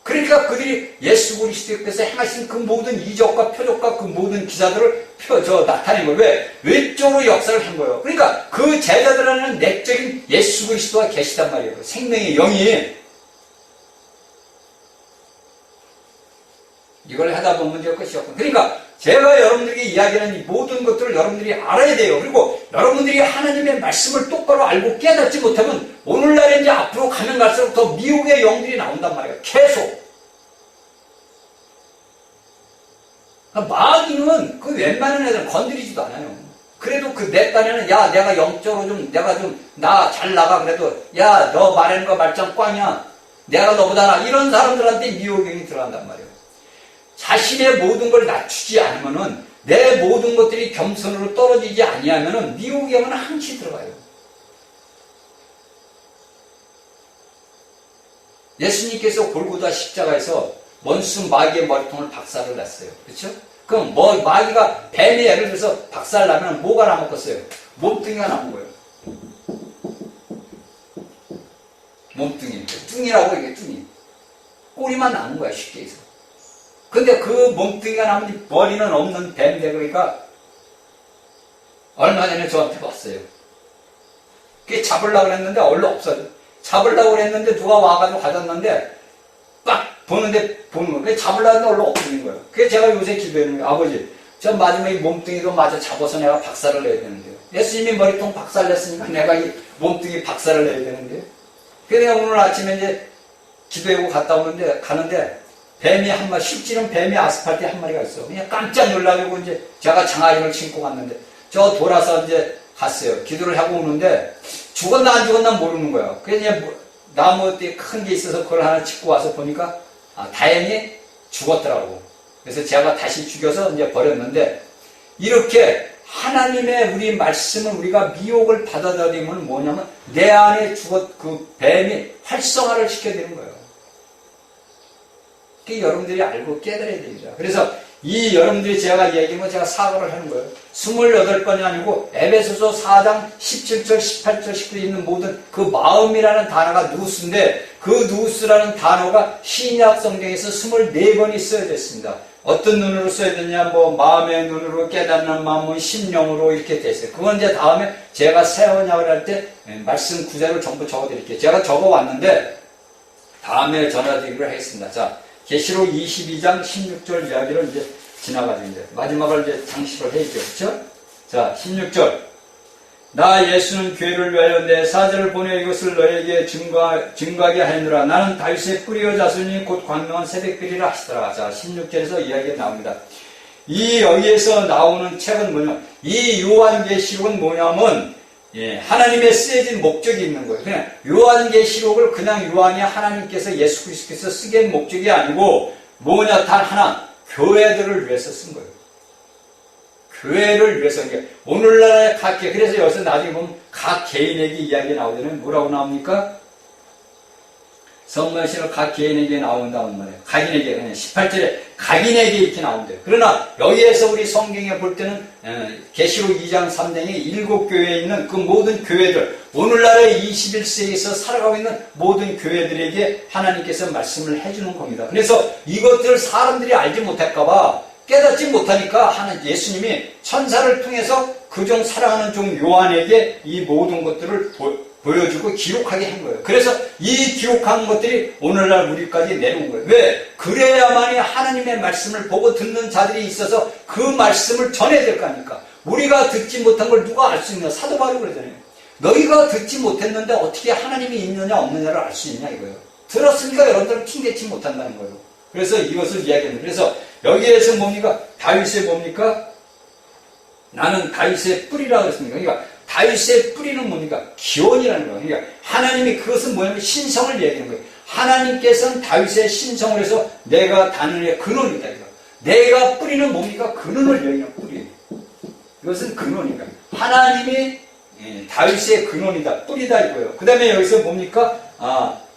그러니까 그들이 예수 그리스도께서 행하신 그 모든 이적과 표적과 그 모든 기사들을 나타낸 거예요. 왜? 외적으로 역사를 한 거예요. 그러니까 그 제자들 안에는 내적인 예수 그리스도가 계시단 말이에요. 생명의 영이. 이걸 하다 보면 이제 끝이 없고. 그러니까 제가 여러분들에게 이야기하는 이 모든 것들을 여러분들이 알아야 돼요. 그리고 여러분들이 하나님의 말씀을 똑바로 알고 깨닫지 못하면 오늘날에 이제 앞으로 가면 갈수록 더 미혹의 영들이 나온단 말이에요. 계속. 마귀는 그 웬만한 애들 건드리지도 않아요. 그래도 그 내 딴에는 야 내가 영적으로 나 잘 나가 그래도 야 너 말하는 거 말짱 꽝이야. 내가 너보다 나 이런 사람들한테 미혹영이 들어간단 말이에요. 자신의 모든 걸 낮추지 않으면은 내 모든 것들이 겸손으로 떨어지지 아니하면은 미혹영은 항시 들어가요. 예수님께서 골고다 십자가에서 원수 마귀의 머리통을 박살을 냈어요. 그렇죠? 그럼 마귀가 뱀이 예를 들어서 박살 나면 뭐가 남았겠어요? 몸뚱이가 남은 거예요. 몸뚱이. 뚱이라고 이게 뚱이. 꼬리만 남은 거야 쉽게 해서. 근데 그 몸뚱이가 남은 머리는 없는 뱀대거리가 얼마 전에 저한테 왔어요. 그게 잡으려고 그랬는데 얼른 없어져. 잡으려고 그랬는데 누가 와가지고 가졌는데 빡 보는 거예요. 잡으려고 했는데 얼른 없어진 거예요. 그래서 제가 요새 기도했는 거예요. 아버지, 저 마지막에 몸뚱이도 마저 잡아서 내가 박살을 내야 되는데요. 예수님이 머리통 박살 냈으니까 내가 이 몸뚱이 박살을 내야 되는데요. 그래서 내가 오늘 아침에 이제 기도하고 가는데 뱀이 한 마리, 실제로는 뱀이 아스팔트에 한 마리가 있어. 그냥 깜짝 놀라가지고 이제 제가 장화인을 신고 갔는데, 저 돌아서 이제 갔어요. 기도를 하고 오는데, 죽었나 안 죽었나 모르는 거예요. 그래서 그냥 나무 큰 게 있어서 그걸 하나 짚고 와서 보니까, 다행히 죽었더라고. 그래서 제가 다시 죽여서 이제 버렸는데, 이렇게 하나님의 우리 말씀을 우리가 미혹을 받아들이면 뭐냐면, 내 안에 그 뱀이 활성화를 시켜드리는 거예요. 여러분들이 알고 깨달아야 됩니다. 그래서 이 여러분들이 제가 얘기한 건 제가 사과를 하는 거예요. 28번이 아니고 에베소서 4장 17절, 18절, 19절에 있는 모든 그 마음이라는 단어가 누스인데 그 누스라는 단어가 신약 성경에서 24번이 써야됐습니다. 어떤 눈으로 써야 되냐, 뭐 마음의 눈으로, 깨닫는 마음은 심령으로 이렇게 됐어요. 그건 이제 다음에 제가 새 언약을 할 때 말씀 구절을 전부 적어드릴게요. 제가 적어왔는데 다음에 전화드리기로 하겠습니다. 자, 계시록 22장 16절 이야기를 이제 지나가지고 이제 마지막을 이제 장식을 해야죠. 그렇죠? 자, 16절. 나 예수는 교회를 위하여 내 사자를 보내 이것을 너에게 증거하게 하느라. 나는 다윗의 뿌리와 자손이 곧 광명한 새벽별이라 하시더라. 자, 16절에서 이야기가 나옵니다. 이 여기에서 나오는 책은 뭐냐? 이 요한계시록은 뭐냐면 하나님의 쓰여진 목적이 있는 거예요. 그냥 요한계시록을 그냥 요한이 하나님께서 예수 그리스도께서 쓰게 한 목적이 아니고 뭐냐, 단 하나, 교회들을 위해서 쓴 거예요. 교회를 위해서. 오늘날의 각 개, 그래서 여기서 나중에 보면 각 개인에게 이야기 나오잖아요. 뭐라고 나옵니까? 성모신은 각 개인에게 나온다는 말이에요. 각인에게, 그냥 18절에 각인에게 이렇게 나온대요. 그러나 여기에서 우리 성경에 볼 때는 계시록 2장 3장에 7교회에 있는 그 모든 교회들, 오늘날의 21세기에서 살아가고 있는 모든 교회들에게 하나님께서 말씀을 해주는 겁니다. 그래서 이것들을 사람들이 알지 못할까봐, 깨닫지 못하니까 예수님이 천사를 통해서 그종 사랑하는 종 요한에게 이 모든 것들을 보여주고 기록하게 한 거예요. 그래서 이 기록한 것들이 오늘날 우리까지 내려온 거예요. 왜? 그래야만이 하나님의 말씀을 보고 듣는 자들이 있어서 그 말씀을 전해야 될 거 아닙니까? 우리가 듣지 못한 걸 누가 알 수 있냐? 사도 바울이 그러잖아요. 너희가 듣지 못했는데 어떻게 하나님이 있느냐 없느냐를 알 수 있냐 이거예요. 들었으니까 여러분들은 튕기지 못한다는 거예요. 그래서 이것을 이야기합니다. 그래서 여기에서 뭡니까? 다윗의 뭡니까? 나는 다윗의 뿌리라고 그랬습니다. 그러니까 다윗의 뿌리는 뭡니까? 기원이라는 거예요. 그러니까 하나님이 그것은 뭐냐면 신성을 얘기하는 거예요. 하나님께서는 다윗의 신성을 해서 내가 다는의 근원이다. 이거. 내가 뿌리는 뭡니까? 근원을 얘기하는 뿌리예요. 이것은 근원이니까. 하나님이 다윗의 근원이다. 뿌리다 이거예요. 그 다음에 여기서 뭡니까?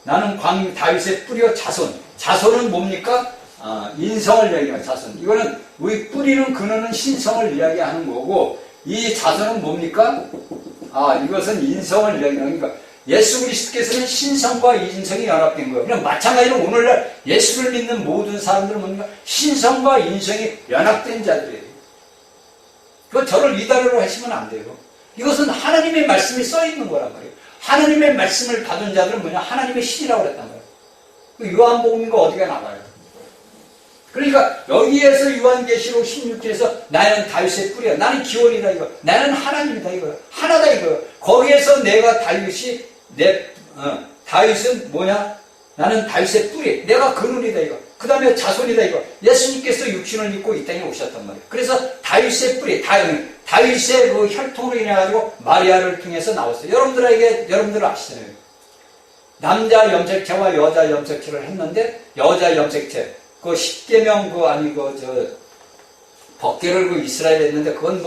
나는 다윗의 뿌리와 자손. 자손은 뭡니까? 인성을 이야기하는 자손. 이거는 우리 뿌리는 근원은 신성을 이야기하는 거고, 이 자손은 뭡니까? 이것은 인성을 이야기하는 거니까 예수 그리스도께서는 신성과 인성이 연합된 거예요. 그냥 마찬가지로 오늘날 예수를 믿는 모든 사람들은 뭡니까? 신성과 인성이 연합된 자들이에요. 그거 저를 이다르로 하시면 안 돼요. 이것은 하나님의 말씀이 써 있는 거란 말이에요. 하나님의 말씀을 받은 자들은 뭐냐? 하나님의 신이라고 그랬단 말이에요. 요한복음인가 어디가 나와요. 그러니까 여기에서 요한계시록 16절에서 나는 다윗의 뿌리야. 나는 기원이다 이거. 나는 하나님이다 이거야. 하나다 이거야. 거기에서 내가 다윗이 다윗은 뭐냐? 나는 다윗의 뿌리. 내가 근원이다 이거. 그 다음에 자손이다 이거. 예수님께서 육신을 입고 이 땅에 오셨단 말이에요. 그래서 다윗의 뿌리, 다윗의 그 혈통으로 인해 가지고 마리아를 통해서 나왔어요. 여러분들 아시잖아요. 남자 염색체와 여자 염색체를 했는데 여자 염색체 그 10계명 법궤를 이스라엘에 했는데 그건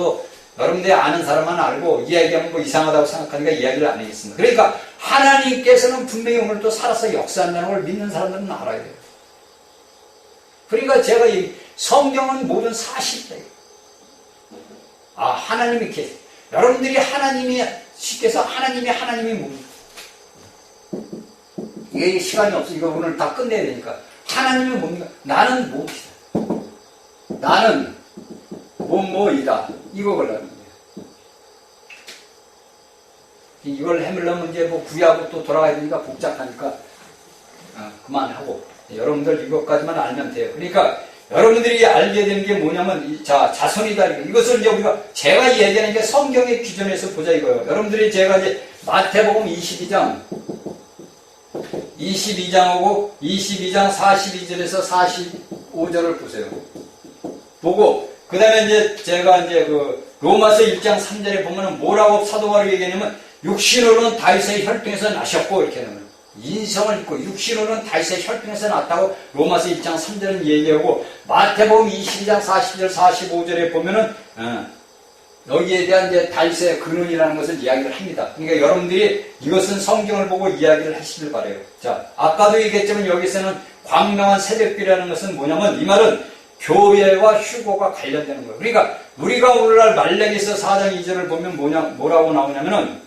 여러분들이 아는 사람만 알고 이야기하면 이상하다고 생각하니까 이야기를 안 하겠습니다. 그러니까 하나님께서는 분명히 오늘 또 살아서 역사한다는 걸 믿는 사람들은 알아야 돼요. 그러니까 제가 이 성경은 모든 사실이다. 하나님이 계세요. 여러분들이 쉽게 해서 하나님이 뭡니까? 이게 시간이 없어. 이거 오늘 다 끝내야 되니까. 하나님은 뭡니까? 나는 무엇이다. 나는 뭐이다. 이거 걸라는 거예요. 이걸 해밀려면 이제 구약으로 또 돌아가야 되니까 복잡하니까 그만하고 여러분들 이것까지만 알면 돼요. 그러니까 여러분들이 알게 되는 게 뭐냐면 자손이다. 이것을 이제 우리가 제가 얘기하는 게 성경의 기준에서 보자 이거예요. 여러분들이 제가 이제 마태복음 22장하고 22장 42절에서 45절을 보세요. 보고, 그 다음에 이제 제가 이제 로마서 1장 3절에 보면은 뭐라고 사도 바울이 얘기하냐면, 육신으로는 다윗의 혈통에서 나셨고, 이렇게 하는 인성을 입고, 육신으로는 다윗의 혈통에서 났다고 로마서 1장 3절은 얘기하고, 마태복음 22장 40절, 45절에 보면은, 여기에 대한 이제 다윗의 근원이라는 것을 이야기를 합니다. 그러니까 여러분들이 이것은 성경을 보고 이야기를 하시길 바래요. 자, 아까도 얘기했지만 여기서는 광명한 새벽별이라는 것은 뭐냐면 이 말은 교회와 휴거가 관련되는 거예요. 그러니까 우리가 오늘날 말라기서 4장 2절을 보면 뭐라고 나오냐면은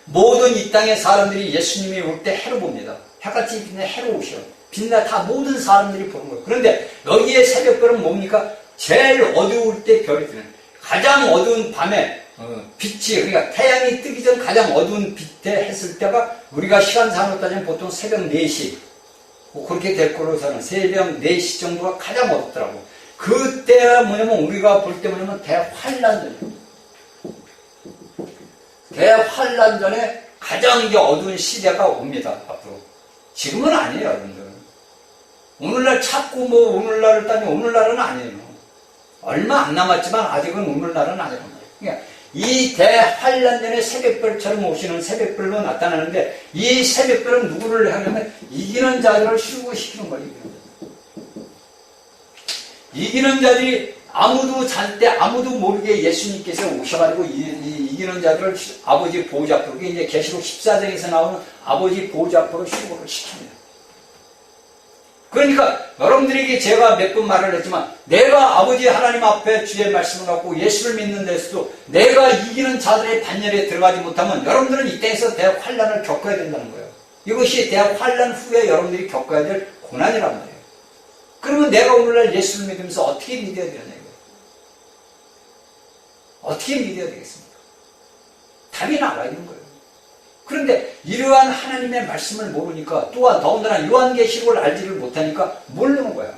모든 이 땅의 사람들이 예수님이 올 때 해로 봅니다. 해같이 빛나 해로 오셔. 빛나 다 모든 사람들이 보는 거예요. 그런데 여기에 새벽별은 뭡니까? 제일 어두울 때 별이 뜨는 가장 어두운 밤에 빛이 그러니까 태양이 뜨기 전 가장 어두운 빛에 했을 때가 우리가 시간상으로 따지면 보통 새벽 4시 뭐 그렇게 될 거로 저는 새벽 4시 정도가 가장 어둡더라고. 그때가 뭐냐면 우리가 볼 때 뭐냐면 대환란전이에요. 대환란전에 가장 이제 어두운 시대가 옵니다. 앞으로. 지금은 아니에요, 여러분들. 오늘날 찾고 뭐 오늘날을 따지면 오늘날은 아니에요. 얼마 안 남았지만 아직은 오늘날은 아니란 말이에요. 그러니까 이 대환란전에 새벽별처럼 오시는 새벽별로 나타나는데 이 새벽별은 누구를 하려면 이기는 자들을 휴거시키는 거예요. 이기는 자들이 아무도 잘 때 아무도 모르게 예수님께서 오셔가지고 이기는 자들을 아버지 보호자 앞으로 그게 이제 계시록 14장에서 나오는 아버지 보호자 앞으로 휴거를 시킵니다. 그러니까 여러분들에게 제가 몇 번 말을 했지만 내가 아버지 하나님 앞에 주의 말씀을 갖고 예수를 믿는 데서도 내가 이기는 자들의 반열에 들어가지 못하면 여러분들은 이 땅에서 대환란을 겪어야 된다는 거예요. 이것이 대환란 후에 여러분들이 겪어야 될 고난이란 말이에요. 그러면 내가 오늘날 예수를 믿으면서 어떻게 믿어야 되느냐 이거예요. 어떻게 믿어야 되겠습니까? 답이 나와 있는 거예요. 그런데 이러한 하나님의 말씀을 모르니까 또한 더군다나 요한계시록을 알지를 못하니까 모르는 거야.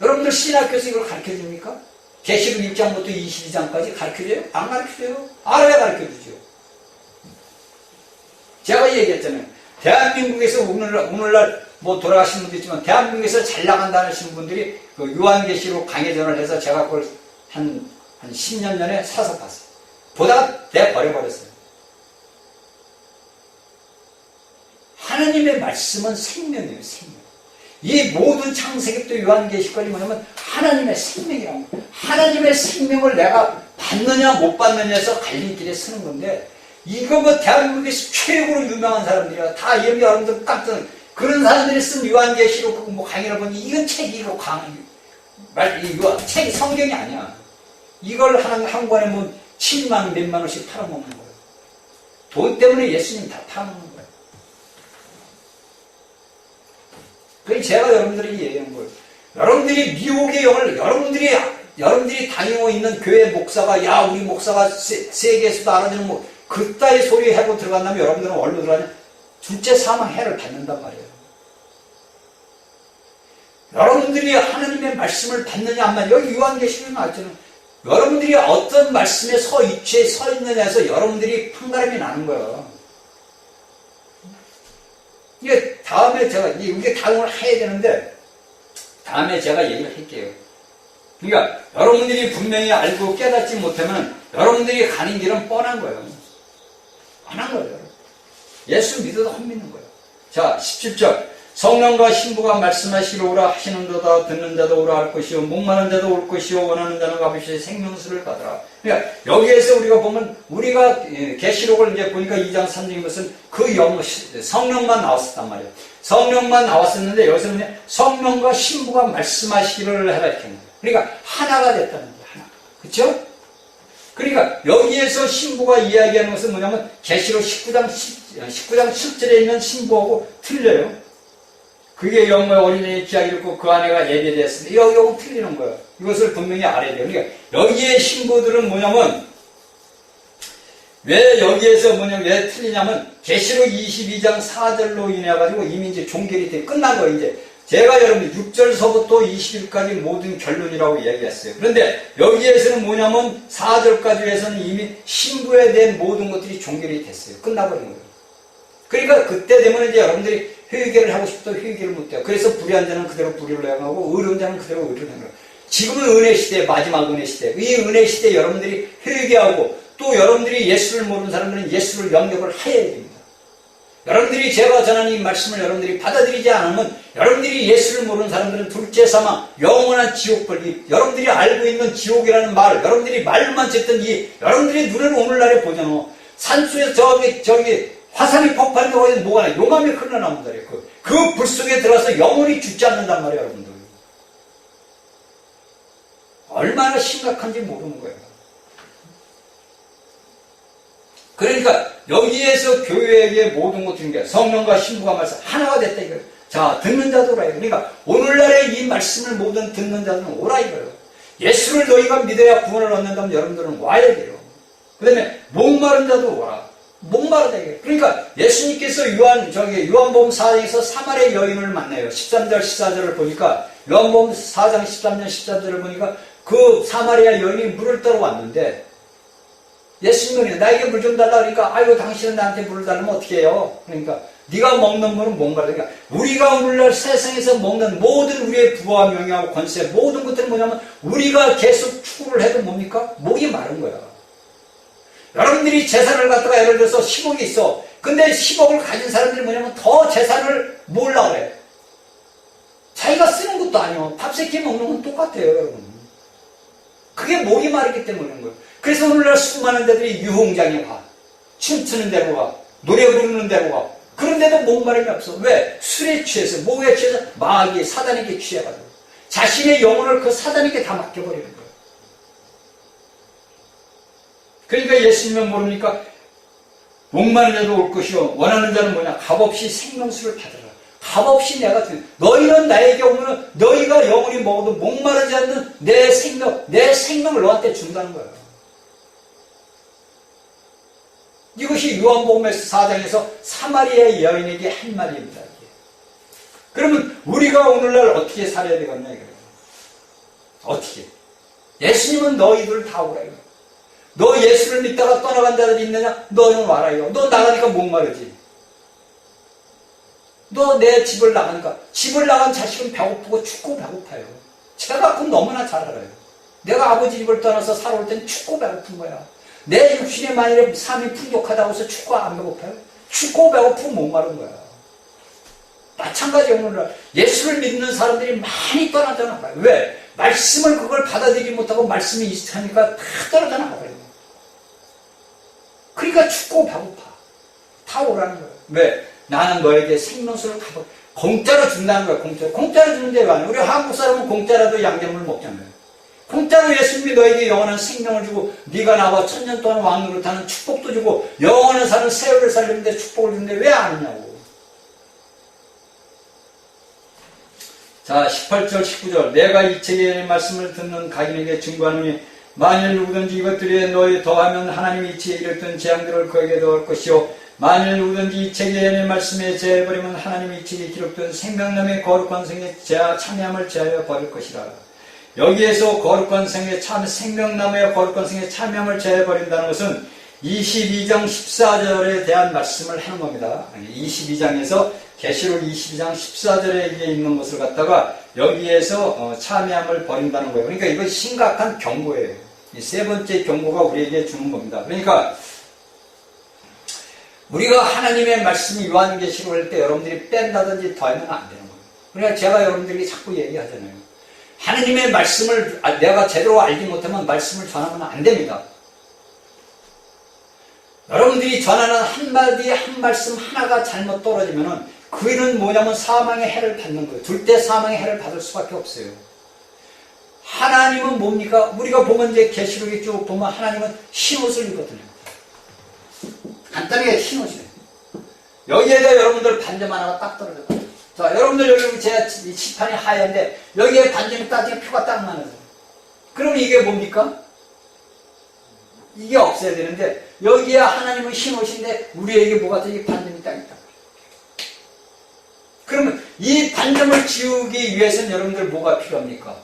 여러분들 신학교에서 이걸 가르쳐줍니까? 계시록 1장부터 22장까지 가르쳐줘요? 안 가르쳐줘요? 알아야 가르쳐주죠. 제가 얘기했잖아요. 대한민국에서 오늘날 뭐 돌아가신 분도 있지만 대한민국에서 잘 나간다 하시는 분들이 그 요한계시록 강해전을 해서 제가 그걸 한 10년 전에 사서 봤어요. 보다가 내버려버렸어요. 하나님의 말씀은 생명이에요, 생명. 이 모든 창세기부터 요한계시까지 뭐냐면 하나님의 생명이라고. 하나님의 생명을 내가 받느냐 못 받느냐에서 갈림길에 서는 건데 이거 뭐 대한민국에서 최고로 유명한 사람들이야. 다 여러분들 깜짝 그런 사람들이 쓴 요한계시록 뭐 강의를 보니 이건 책이 이거 이거 책이 성경이 아니야. 이걸 한 권에 뭐 7만 몇만 원씩 팔아먹는 거예요. 돈 때문에 예수님 다 팔아먹는 거예요. 그래서 제가 여러분들에게 얘기한 거예요. 여러분들이 미혹의 영을 여러분들이 다니고 있는 교회 목사가 야 우리 목사가 세계에서도 알아주는 뭐 그따위 소리 하고 들어간다면 여러분들은 어디로 들어가냐? 둘째 사망 해를 받는단 말이에요. 여러분들이 하나님의 말씀을 받느냐 안 받느냐 여기 요한계시록에 나왔잖아요. 여러분들이 어떤 말씀에 위치에 서 있느냐에서 여러분들이 판가름이 나는 거예요. 이게 다음에 제가 이게 다음을 해야 되는데 다음에 제가 얘기를 할게요. 그러니까 여러분들이 분명히 알고 깨닫지 못하면 여러분들이 가는 길은 뻔한 거예요. 뻔한 거예요. 예수 믿어도 헛 믿는 거예요. 자 17절 성령과 신부가 말씀하시러 오라 하시는도다 듣는 자도 오라 할 것이요 목마른 자도 올 것이요 원하는 자는 가보시되 생명수를 받으라. 그러니까 여기에서 우리가 보면 우리가 계시록을 이제 보니까 2장 3장인 것은 그 성령만 나왔었단 말이에요. 성령만 나왔었는데 여기서 뭐냐 성령과 신부가 말씀하시기를 해라 이렇게 합니다. 그러니까 하나가 됐다는 거예요. 하나. 그렇죠? 그러니까 여기에서 신부가 이야기하는 것은 뭐냐면 계시록 19장 7절에 있는 신부하고 틀려요. 그게 영모의 어린이의 기약이 있고 그 아내가 예배되었습니다. 여기 틀리는 거예요. 이것을 분명히 알아야 돼요. 그러니까 여기에 신부들은 뭐냐면 왜 여기에서 왜 틀리냐면 계시록 22장 4절로 인해 가지고 이미 이제 종결이 돼 끝난 거예요. 이제 제가 여러분 6절서부터 20일까지 모든 결론이라고 얘기했어요. 그런데 여기에서는 뭐냐면 4절까지 해서는 이미 신부에 대한 모든 것들이 종결이 됐어요. 끝나버린 거예요. 그러니까 그때 되면 이제 여러분들이 회개를 하고 싶어도 회개를 못해요. 그래서 불의한 자는 그대로 불의를 행하고 의로운 자는 그대로 의를 행하고 지금은 은혜 시대, 마지막 은혜 시대. 이 은혜 시대에 여러분들이 회개하고 또 여러분들이 예수를 모르는 사람들은 예수를 영접을 해야 됩니다. 여러분들이 제가 전하는 이 말씀을 여러분들이 받아들이지 않으면 여러분들이 예수를 모르는 사람들은 둘째 사망, 영원한 지옥벌, 여러분들이 알고 있는 지옥이라는 말, 여러분들이 말만 듣던 여러분들이 눈을 오늘날에 보잖아. 산수에서 저기 화산이 폭발한다고 해서 뭐가 나 용암이 흘러나온다 그랬고 그 불 속에 들어가서 영원히 죽지 않는단 말이에요. 여러분들 얼마나 심각한지 모르는 거예요. 그러니까 여기에서 교회에게 모든 것을 게 성령과 신부가 말씀 하나가 됐다 이거예요. 자, 듣는 자도 오라 이거예요. 그러니까 오늘날의 이 말씀을 모든 듣는 자들은 오라 이거예요. 예수를 너희가 믿어야 구원을 얻는다면 여러분들은 와야 돼요. 그 다음에 목마른 자도 오라. 목마르다 이게. 그러니까 예수님께서 요한복음 4장에서 사마리아 여인을 만나요. 13절 14절을 보니까 요한복음 4장 13절 14절을 보니까 그 사마리아 여인이 물을 떠러 왔는데 예수님은 나에게 물 좀 달라 그러니까 아이고 당신은 나한테 물을 달라면 어떻게 해요? 그러니까 네가 먹는 물은 뭔가 그러니까 우리가 오늘날 세상에서 먹는 모든 우리의 부와 명예하고 권세 모든 것들은 뭐냐면 우리가 계속 추구를 해도 뭡니까? 목이 마른 거야. 여러분들이 재산을 갖다가 예를 들어서 10억이 있어. 근데 10억을 가진 사람들이 뭐냐면 더 재산을 모으려고 그래. 자기가 쓰는 것도 아니요. 밥 세 끼 먹는 건 똑같아요, 여러분. 그게 목이 마르기 때문에 그런 거예요. 그래서 오늘날 수많은 데들이 유흥장에 가. 춤추는 데로 가. 노래 부르는 데로 가. 그런데도 목마름이 없어. 왜? 술에 취해서, 목에 취해서 마귀에 사단에게 취해가지고. 자신의 영혼을 그 사단에게 다 맡겨버리는 거예요. 그러니까 예수님은 모르니까 목마른 자도 올 것이요 원하는 자는 뭐냐 값없이 생명수를 받으라. 값없이 내가 드린 너희는 나에게 오면 너희가 영원히 먹어도 목마르지 않는 내 생명을 너한테 준다는 거예요. 이것이 요한복음에서 4장에서 사마리아 여인에게 한 말입니다. 그러면 우리가 오늘날 어떻게 살아야 되겠냐 이거예요. 어떻게? 예수님은 너희들 다 오라 이거예요. 너 예수를 믿다가 떠나간 자들이 있느냐? 너는 와라 이거. 너 나가니까 목마르지. 너 내 집을 나가니까 집을 나간 자식은 배고프고 춥고 배고파요. 제가 그건 너무나 잘 알아요. 내가 아버지 집을 떠나서 살아올 땐 춥고 배고픈 거야. 내 육신에 만일에 삶이 풍족하다고 해서 춥고 안 배고파요? 춥고 배고프면 목마른 거야. 마찬가지 오늘날 예수를 믿는 사람들이 많이 떠나져 나가요. 왜? 말씀을 그걸 받아들이지 못하고 말씀이 있으니까 다 떨어져 나가요. 그러니까 춥고 배고파. 다 오라는 거예요. 왜? 나는 너에게 생명수를 공짜로 준다는 거예요. 공짜로 주는데 왜 안 해? 우리 한국 사람은 공짜라도 양념을 먹잖아요. 공짜로 예수님이 너에게 영원한 생명을 주고 네가 나와 천년 동안 왕노릇하는 축복도 주고 영원한 사는 세월을 살리는데 축복을 주는데 왜 안 하냐고. 자 18절 19절 내가 이 책의 말씀을 듣는 각인에게 증거하노니 만일 누구든지 이것들에 너희 더하면 하나님이 이 책에 이르던 재앙들을 그에게 더할 것이요 만일 누구든지 이 책의 말씀에 제해버리면 하나님이 이 책에 기록된 생명남의 거룩한 생에 참여함을 제하여 버릴 것이라. 여기에서 거룩한 생에 생명남의 거룩한 생에 참여함을 제하여 버린다는 것은 22장 14절에 대한 말씀을 하는 겁니다. 22장에서 계시록 22장 14절에 있는 것을 갖다가 여기에서 참여함을 버린다는 거예요. 그러니까 이건 심각한 경고예요. 이 세 번째 경고가 우리에게 주는 겁니다. 그러니까 우리가 하나님의 말씀이 요한계시록 할 때 여러분들이 뺀다든지 더하면 안 되는 거예요. 그러니까 제가 여러분들에게 자꾸 얘기하잖아요. 하나님의 말씀을 내가 제대로 알지 못하면 말씀을 전하면 안 됩니다. 여러분들이 전하는 한마디 한 말씀 하나가 잘못 떨어지면은 그는 뭐냐면 사망의 해를 받는 거예요. 둘째 사망의 해를 받을 수밖에 없어요. 하나님은 뭡니까? 우리가 보면 이제 계시록에 쭉 보면 하나님은 흰옷을 입거든요. 간단하게 흰옷이에요. 여기에다 여러분들 반점 하나가 딱 떨어졌어요. 자, 여러분들 여기 제 지판이 하얀데 여기에 반점이 따지게 표가 딱 나눠서. 그럼 이게 뭡니까? 이게 없어야 되는데 여기에 하나님은 흰옷인데 우리에게 뭐가 되지? 반점이 딱 있다. 그러면 이 반점을 지우기 위해서는 여러분들 뭐가 필요합니까?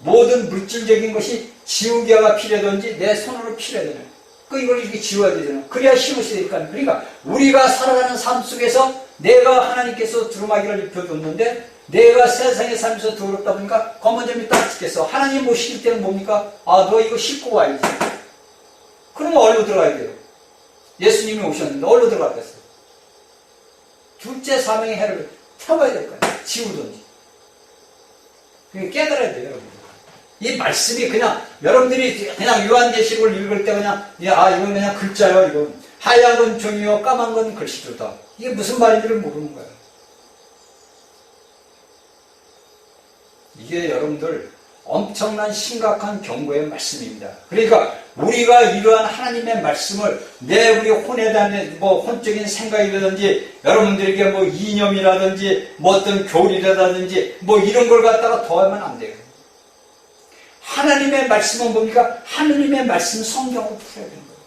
모든 물질적인 것이 지우개가 필요하든지 내 손으로 필요하잖아요. 이걸 이렇게 지워야 되잖아요. 그래야 흰옷이 되니까. 그러니까 우리가 살아가는 삶 속에서 내가 하나님께서 두루마기를 입혀줬는데 내가 세상의 삶에서 더럽다 보니까 검은 점이 딱 찍겠어. 하나님 모시길 때는 뭡니까? 너 이거 씻고 와야지. 그러면 어디로 들어가야 돼요? 예수님이 오셨는데 어디로 들어가겠어요? 둘째 사명의 해를 펴봐야 될 거예요. 지우든지. 깨달아야 돼요, 여러분. 이 말씀이 그냥, 여러분들이 그냥 요한계시록을 읽을 때 그냥, 이건 그냥 글자요, 이건. 하얀 건 종이요, 까만 건 글씨도다. 이게 무슨 말인지를 모르는 거예요. 이게 여러분들, 엄청난 심각한 경고의 말씀입니다. 그러니까 우리가 이러한 하나님의 말씀을 우리 혼에 대한 혼적인 생각이라든지 여러분들에게 이념이라든지 어떤 교리라든지 이런 걸 갖다가 더하면 안 돼요. 하나님의 말씀은 뭡니까? 하나님의 말씀 성경으로 풀어야 되는 거예요.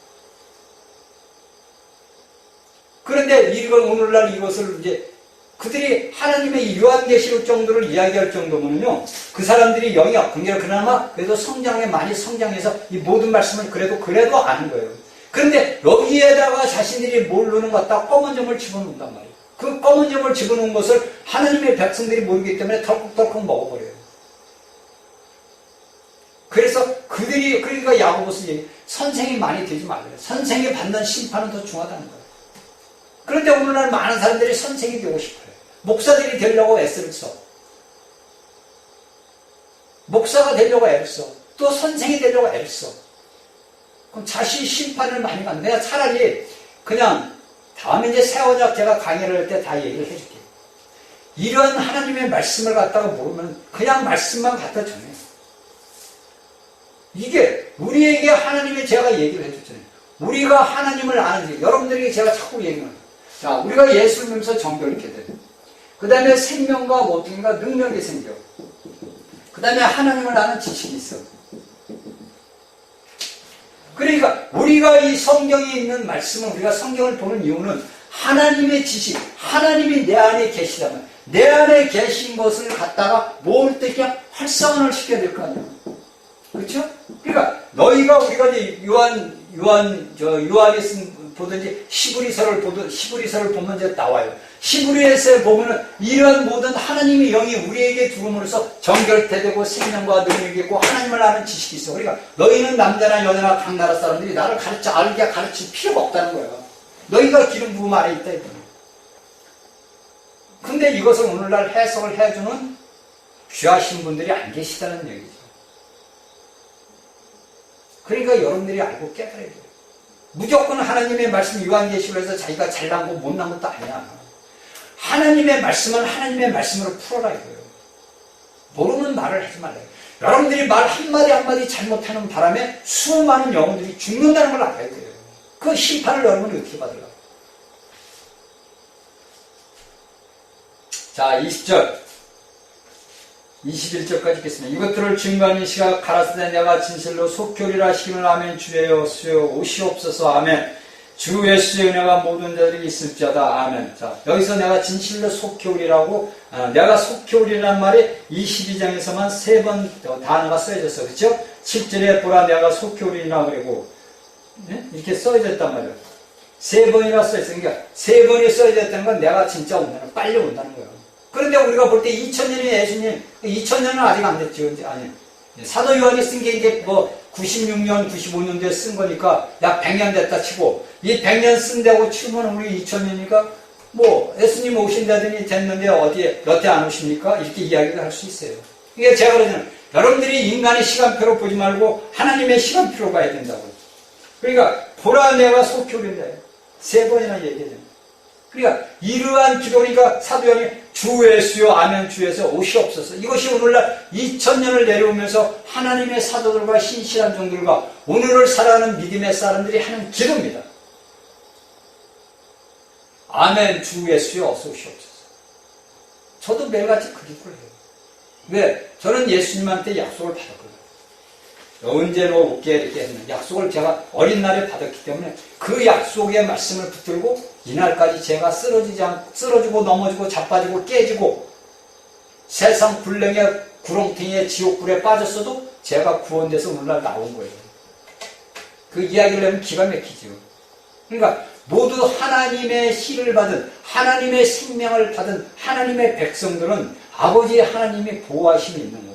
그런데 이걸 오늘날 이것을 이제 그들이 하나님의 요한계시록 정도를 이야기할 정도면요, 그 사람들이 영역, 그나마 그래도 성장에 많이 성장해서 이 모든 말씀을 그래도 아는 거예요. 그런데 여기에다가 자신들이 모르는 것 같다 검은 점을 집어넣는단 말이에요. 그 검은 점을 집어넣은 것을 하나님의 백성들이 모르기 때문에 덜컥덜컥 먹어버려요. 그래서 그러니까 야고보서 선생이 많이 되지 말래요. 선생이 받는 심판은 더 중하다는 거예요. 그런데 오늘날 많은 사람들이 선생이 되고 싶어요. 목사들이 되려고 애를 써. 목사가 되려고 애를 써. 또 선생이 되려고 애를 써. 그럼 자신 심판을 많이 받는 거야. 차라리 그냥 다음에 이제 세원약 제가 강의를 할 때 다 얘기를 해줄게요. 이런 하나님의 말씀을 갖다가 모르면 그냥 말씀만 갖다 전해. 이게 우리에게 하나님의 제가 얘기를 해줬잖아요. 우리가 하나님을 아는지 여러분들에게 제가 자꾸 얘기를 해요. 자, 우리가 예수를 믿으면서 정결이 있게 돼요. 그 다음에 생명과 모든가 능력이 생겨. 그 다음에 하나님을 아는 지식이 있어. 그러니까 우리가 이 성경에 있는 말씀을 우리가 성경을 보는 이유는 하나님의 지식, 하나님이 내 안에 계시다면 내 안에 계신 것을 갖다가 뭘 때 그냥 활성화를 시켜야 될 거 아니에요. 그렇죠? 그러니까 우리가 이제 요한에 보든지 히브리서를 보면 이제 나와요. 히브리서에 보면은 이런 모든 하나님의 영이 우리에게 들어옴으로써 정결되고 생명과 능력이 있고 하나님을 아는 지식이 있어. 그러니까 너희는 남자나 여자나 각 나라 사람들이 나를 가르칠 필요가 없다는 거야. 너희가 기름 부음 아래 있다 이거야. 근데 이것을 오늘날 해석을 해주는 귀하신 분들이 안 계시다는 얘기죠. 그러니까 여러분들이 알고 깨달아야 돼요. 무조건 하나님의 말씀 요한계시록에서 자기가 잘난 거 못난 것도 아니야. 하나님의 말씀은 하나님의 말씀으로 풀어라 이거예요. 모르는 말을 하지 말라요. 여러분들이 말 한마디 한마디 잘못하는 바람에 수많은 영혼들이 죽는다는 걸 알아야 돼요. 그 심판을 여러분이 어떻게 받으려고. 자, 20절 21절까지 읽겠습니다. 이것들을 증거하는 시가 가라사대 내가 진실로 속결이라 하시기를 아멘. 주여 수여 오시옵소서 아멘. 주 예수의 은혜가 모든 자들이 있을지어다 아멘. 자, 여기서 내가 진실로 속결이라고 내가 속결이라는 말이 이 12장에서만 3번 단어가 써져있어. 그렇죠? 7절에 보라 내가 속결이라 그리고 네? 이렇게 써졌단 말이에요. 3번이나 써있어. 그러니까 3번이 써졌다는 건 내가 진짜 온다는 빨리 온다는 거예요. 그런데 우리가 볼 때 2000년이 예수님, 2000년은 아직 안 됐죠. 아니, 사도 요한이 쓴 게 이제 96년, 95년도에 쓴 거니까 약 100년 됐다 치고, 이 100년 쓴다고 치면 우리 2000년이니까 예수님 오신다더니 됐는데 어디에, 여태 안 오십니까? 이렇게 이야기를 할 수 있어요. 그러니까 제가 그러잖아요. 여러분들이 인간의 시간표로 보지 말고 하나님의 시간표로 봐야 된다고요. 그러니까, 보라 내가 속효된다. 3번이나 얘기해요. 그러니까 이러한 기도니까 사도 요한이 주 예수여 아멘 주에서 오시옵소서. 이것이 오늘날 2000년을 내려오면서 하나님의 사도들과 신실한 종들과 오늘을 살아가는 믿음의 사람들이 하는 기도입니다. 아멘 주 예수여 어서 오시옵소서. 저도 매일같이 그 기도를 해요. 왜? 저는 예수님한테 약속을 받았거든요. 언제로 올게 이렇게 했는 약속을 제가 어린 날에 받았기 때문에 그 약속의 말씀을 붙들고 이날까지 제가 쓰러지고 넘어지고 자빠지고 깨지고 세상 굴렁의 구렁텅이에 지옥불에 빠졌어도 제가 구원돼서 오늘날 나온 거예요. 그 이야기를 하면 기가 막히죠. 그러니까 모두 하나님의 씨를 받은 하나님의 생명을 받은 하나님의 백성들은 아버지 하나님의 보호하심이 있는 거예요.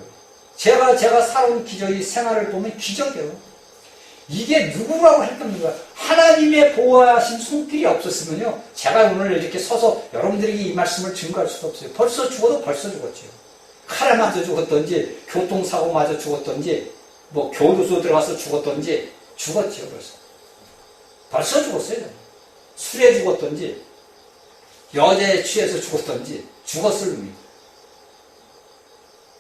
제가 살아온 기적이 생활을 보면 기적이에요. 이게 누구라고 할 겁니까? 하나님의 보호하신 손길이 없었으면요, 제가 오늘 이렇게 서서 여러분들에게 이 말씀을 증거할 수도 없어요. 벌써 죽어도 벌써 죽었죠. 칼에 맞아 죽었던지, 교통사고 맞아 죽었던지, 교도소 들어가서 죽었던지, 죽었죠, 벌써. 벌써 죽었어요. 술에 죽었던지, 여자에 취해서 죽었던지, 죽었을 놈이에요.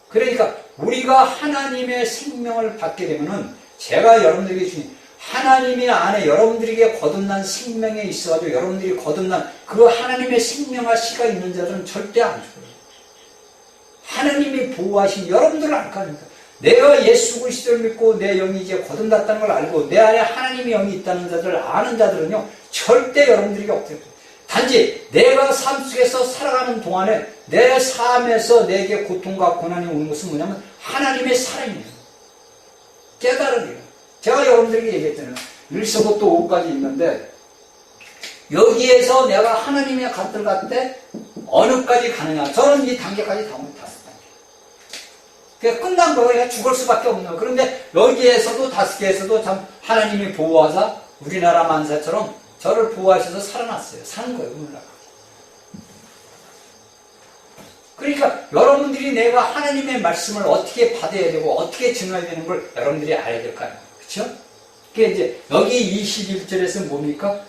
그러니까 우리가 하나님의 생명을 받게 되면은 제가 여러분들에게 주신 하나님의 안에 여러분들에게 거듭난 생명에 있어가지고 여러분들이 거듭난 그 하나님의 생명과 씨가 있는 자들은 절대 안 죽어요. 하나님이 보호하신 여러분들을 안 가니까 내가 예수 그리스도를 믿고 내 영이 이제 거듭났다는 걸 알고 내 안에 하나님의 영이 있다는 자들을 아는 자들은요 절대 여러분들에게 없대요. 단지 내가 삶 속에서 살아가는 동안에 내 삶에서 내게 고통과 고난이 오는 것은 뭐냐면 하나님의 사랑이에요. 깨달음이에요. 제가 여러분들에게 얘기했잖아요. 1서부터 5까지 있는데 여기에서 내가 하나님의 갓들 같대 어느까지 가느냐. 저는 이 단계까지 다 못했어요. 그냥 끝난 거예요. 그냥 죽을 수밖에 없는 거예요. 그런데 여기에서도 5개에서도 참 하나님이 보호하사 우리나라 만사처럼 저를 보호하셔서 살아났어요. 사는 거예요. 오늘날. 그러니까 여러분들이 내가 하나님의 말씀을 어떻게 받아야 되고 어떻게 증언해야 되는 걸 여러분들이 알아야 될 거 아니에요. 그렇죠? 그게 이제 여기 21절에서 뭡니까?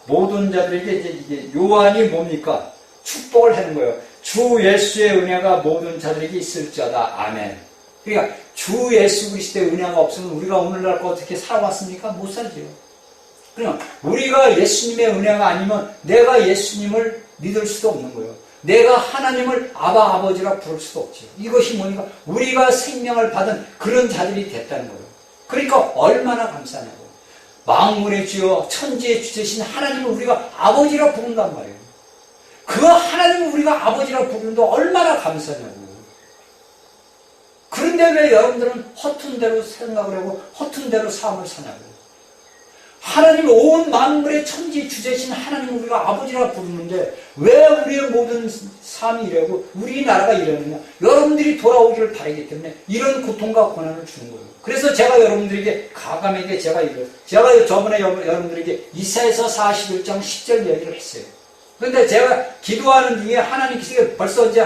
모든 자들에게 이제 요한이 뭡니까? 축복을 하는 거예요. 주 예수의 은혜가 모든 자들에게 있을지어다. 아멘. 그러니까 주 예수 그리스도의 은혜가 없으면 우리가 오늘날 어떻게 살아왔습니까? 못 살죠. 그냥 우리가 예수님의 은혜가 아니면 내가 예수님을 믿을 수도 없는 거예요. 내가 하나님을 아버지라 부를 수도 없죠. 이것이 뭐니까 우리가 생명을 받은 그런 자들이 됐다는 거예요. 그러니까 얼마나 감사하냐고. 만물의 주여 천지의 주제신 하나님을 우리가 아버지라 부른단 말이에요. 그 하나님을 우리가 아버지라 부르는데 얼마나 감사하냐고. 그런데 왜 여러분들은 허튼 대로 생각을 하고 허튼 대로 삶을 사냐고. 하나님 온 만물의 천지 주제신 하나님을 우리가 아버지라 부르는데 왜 우리의 모든 삶이 이래고 우리나라가 이러느냐. 여러분들이 돌아오기를 바라기 때문에 이런 고통과 고난을 주는 거예요. 그래서 제가 여러분들에게 가감에게 제가 저번에 여러분들에게 이사야서 41장 10절 이야기를 했어요. 그런데 제가 기도하는 중에 하나님께서 벌써 이제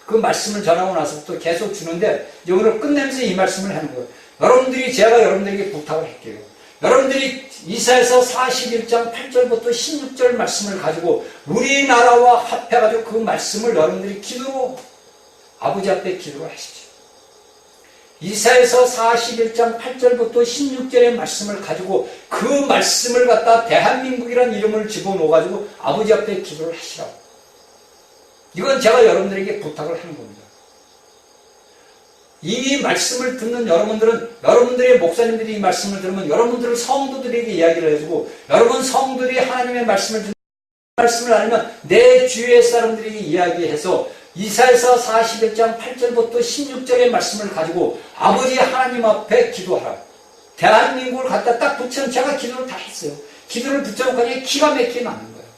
그 말씀을 전하고 나서부터 계속 주는데 오늘 끝내면서 이 말씀을 하는 거예요. 제가 여러분들에게 부탁을 할게요. 여러분들이 이사야서 41장 8절부터 16절 말씀을 가지고 우리나라와 합해가지고 그 말씀을 여러분들이 기도로 아버지 앞에 기도를 하십시오. 이사야서 41장 8절부터 16절의 말씀을 가지고 그 말씀을 갖다 대한민국이라는 이름을 집어넣어가지고 아버지 앞에 기도를 하시라고. 이건 제가 여러분들에게 부탁을 하는 겁니다. 이 말씀을 듣는 여러분들의 목사님들이 이 말씀을 들으면 여러분들은 성도들에게 이야기를 해주고 여러분 성도들이 하나님의 말씀을 듣는 말씀을 알면 내 주위의 사람들에게 이야기해서 이사야서 41장 8절부터 16절의 말씀을 가지고 아버지 하나님 앞에 기도하라. 대한민국을 갖다 딱 붙여놓은 제가 기도를 다 했어요. 기도를 붙여놓고 기가 막히게 맞는 거예요.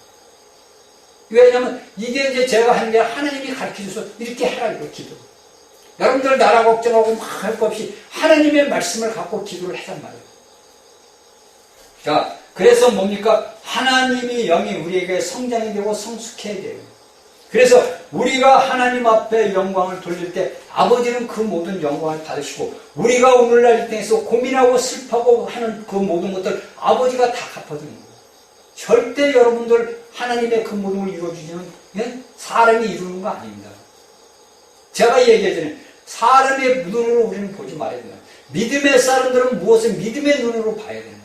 왜냐하면 이게 이제 제가 하는 게 하나님이 가르쳐줘서 이렇게 해라 이거 기도. 여러분들 나라 걱정하고 막 할 것 없이 하나님의 말씀을 갖고 기도를 하란 말이에요. 자, 그래서 뭡니까? 하나님의 영이 우리에게 성장이 되고 성숙해야 돼요. 그래서 우리가 하나님 앞에 영광을 돌릴 때 아버지는 그 모든 영광을 받으시고 우리가 오늘날 이 땅에서 고민하고 슬퍼하고 하는 그 모든 것들 아버지가 다 갚아주는 거예요. 절대 여러분들 하나님의 그 모든 걸 이루어주시는 사람이 이루는 거 아닙니다. 제가 얘기하잖아요. 사람의 눈으로 우리는 보지 말아야 된다. 믿음의 사람들은 무엇을 믿음의 눈으로 봐야 된다.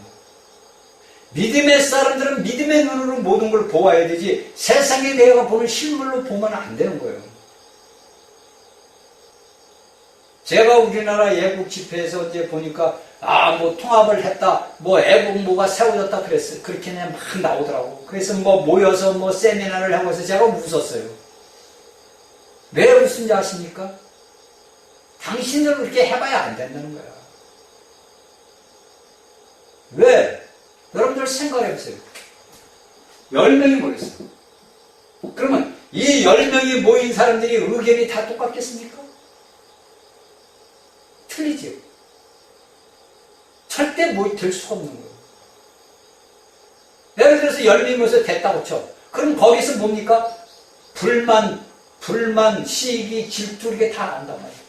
믿음의 사람들은 믿음의 눈으로 모든 걸 보아야 되지 세상에 내가 보는 실물로 보면 안 되는 거예요. 제가 우리나라 애국 집회에서 이제 보니까 뭐 통합을 했다, 뭐 애국모가 세워졌다 그랬어요. 그렇게 그냥 막 나오더라고. 그래서 뭐 모여서 뭐 세미나를 하고 해서 제가 웃었어요. 왜 웃은지 아십니까? 당신들 그렇게 해봐야 안 된다는 거야. 왜? 여러분들 생각해보세요. 10명이 모였어. 그러면 이 10명이 모인 사람들이 의견이 다 똑같겠습니까? 틀리죠. 절대 될 수가 없는 거예요. 예를 들어서 10명이 모여서 됐다고 쳐. 그럼 거기서 뭡니까? 불만, 시기, 질투 이게 다 난단 말이에요.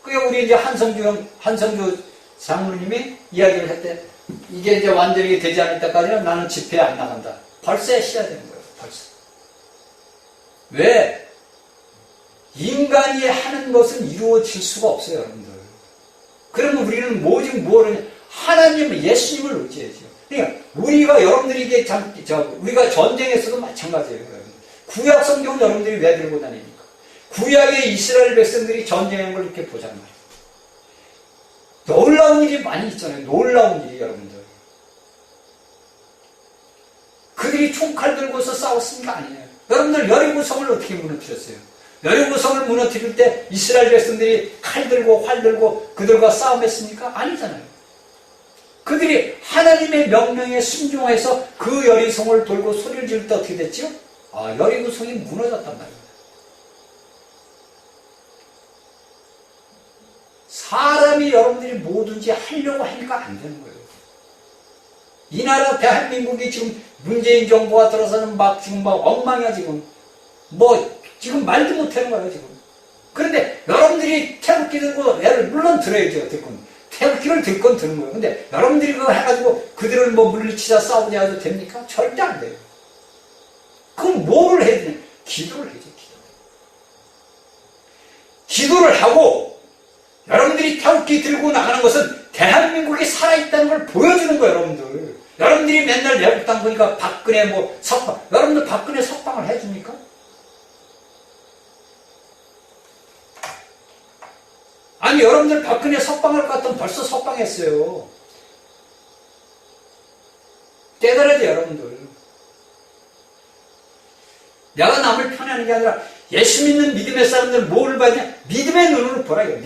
그게 우리 이제 한성주 장로님이 이야기를 했대. 이게 이제 완전히 되지 않을 때까지는 나는 집회에 안 나간다. 벌써 해셔야 되는 거예요. 벌써. 왜? 인간이 하는 것은 이루어질 수가 없어요, 여러분들. 그러면 우리는 오직 뭐를 하나님, 예수님을 의지해야죠. 그러니까 우리가 여러분들이 이게 우리가 전쟁에서도 마찬가지예요. 여러분. 구약 성경은 여러분들이 왜 들고 다닙니까? 구약의 이스라엘 백성들이 전쟁한 걸 이렇게 보잔 말이에요. 놀라운 일이 많이 있잖아요. 놀라운 일이 여러분들. 그들이 총칼 들고서 싸웠습니까? 아니에요. 여러분들 여리고성을 어떻게 무너뜨렸어요? 여리고성을 무너뜨릴 때 이스라엘 백성들이 칼 들고 활 들고 그들과 싸움했습니까? 아니잖아요. 그들이 하나님의 명령에 순종해서 그 여리고성을 돌고 소리를 지를 때 어떻게 됐죠? 여리고성이 무너졌단 말입니다. 사람이 여러분들이 뭐든지 하려고 하니까 안 되는 거예요. 이 나라 대한민국이 지금 문재인 정부가 들어서는 지금 엉망이야, 지금. 지금 말도 못하는 거예요, 지금. 그런데 여러분들이 태극기 들고, 물론 들어야죠, 듣건. 태극기를 듣건 드는 거예요. 근데 여러분들이 그거 해가지고 그들을 물리치자 싸우냐 해도 됩니까? 절대 안 돼요. 그럼 뭐를 해야 되냐? 기도를 해야죠, 기도를 하고, 여러분들이 태극기 들고 나가는 것은 대한민국이 살아있다는 걸 보여주는 거예요, 여러분들. 여러분들이 맨날 내국당 보니까 박근혜 석방, 여러분들 박근혜 석방을 해줍니까? 아니, 여러분들 박근혜 석방할 것 같으면 벌써 석방했어요. 깨달아야죠, 여러분들. 내가 남을 편애하는 게 아니라 예수 믿는 믿음의 사람들 뭐를 봐야 믿음의 눈으로 보라, 이거,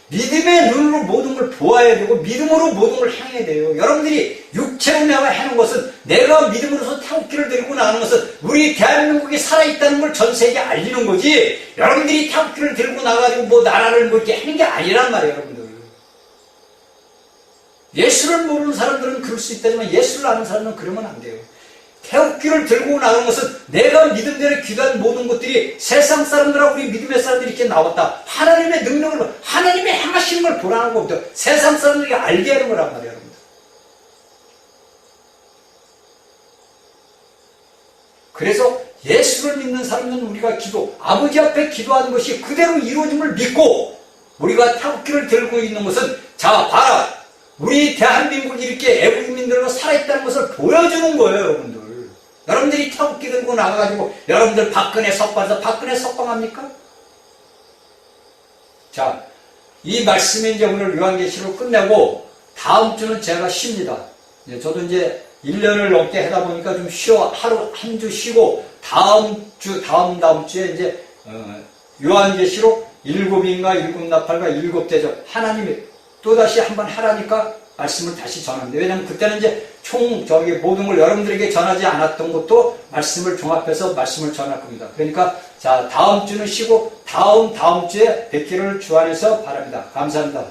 믿음의 눈으로 모든 걸 보아야 되고 믿음으로 모든 걸 향해야 돼요. 여러분들이 육체로 내가 하는 것은 내가 믿음으로서 태극기를 들고 나가는 것은 우리 대한민국이 살아있다는 걸 전 세계에 알리는 거지 여러분들이 태극기를 들고 나가지고 나라를 이렇게 하는 게 아니란 말이에요, 여러분들. 예수를 모르는 사람들은 그럴 수 있다지만 예수를 아는 사람은 그러면 안 돼요. 태극기를 들고 나가는 것은 내가 믿음대로 기도한 모든 것들이 세상 사람들하고 우리 믿음의 사람들이 이렇게 나왔다. 하나님의 능력을, 하나님의 행하시는 걸 보라는 것부터 세상 사람들이 알게 하는 거란 말이에요, 여러분들. 그래서 예수를 믿는 사람은 우리가 아버지 앞에 기도하는 것이 그대로 이루어짐을 믿고 우리가 태극기를 들고 있는 것은 자, 봐라. 우리 대한민국이 이렇게 애국민들로 살아있다는 것을 보여주는 거예요, 여러분들. 여러분들이 태극기 들고 나가가지고 여러분들 박근혜 석방합니까? 자, 이 말씀이 이제 오늘 요한계시록 끝내고 다음 주는 제가 쉽니다. 저도 이제 1년을 넘게 하다 보니까 좀 한 주 쉬고 다음 주에 이제 요한계시록 7인가 7나팔과 7대접 하나님이 또다시 한번 하라니까 말씀을 다시 전하는데, 왜냐면 그때는 이제 모든 걸 여러분들에게 전하지 않았던 것도 말씀을 종합해서 말씀을 전할 겁니다. 그러니까, 자, 다음 주는 쉬고, 다음 주에 뵙기를 주 안에서 바랍니다. 감사합니다.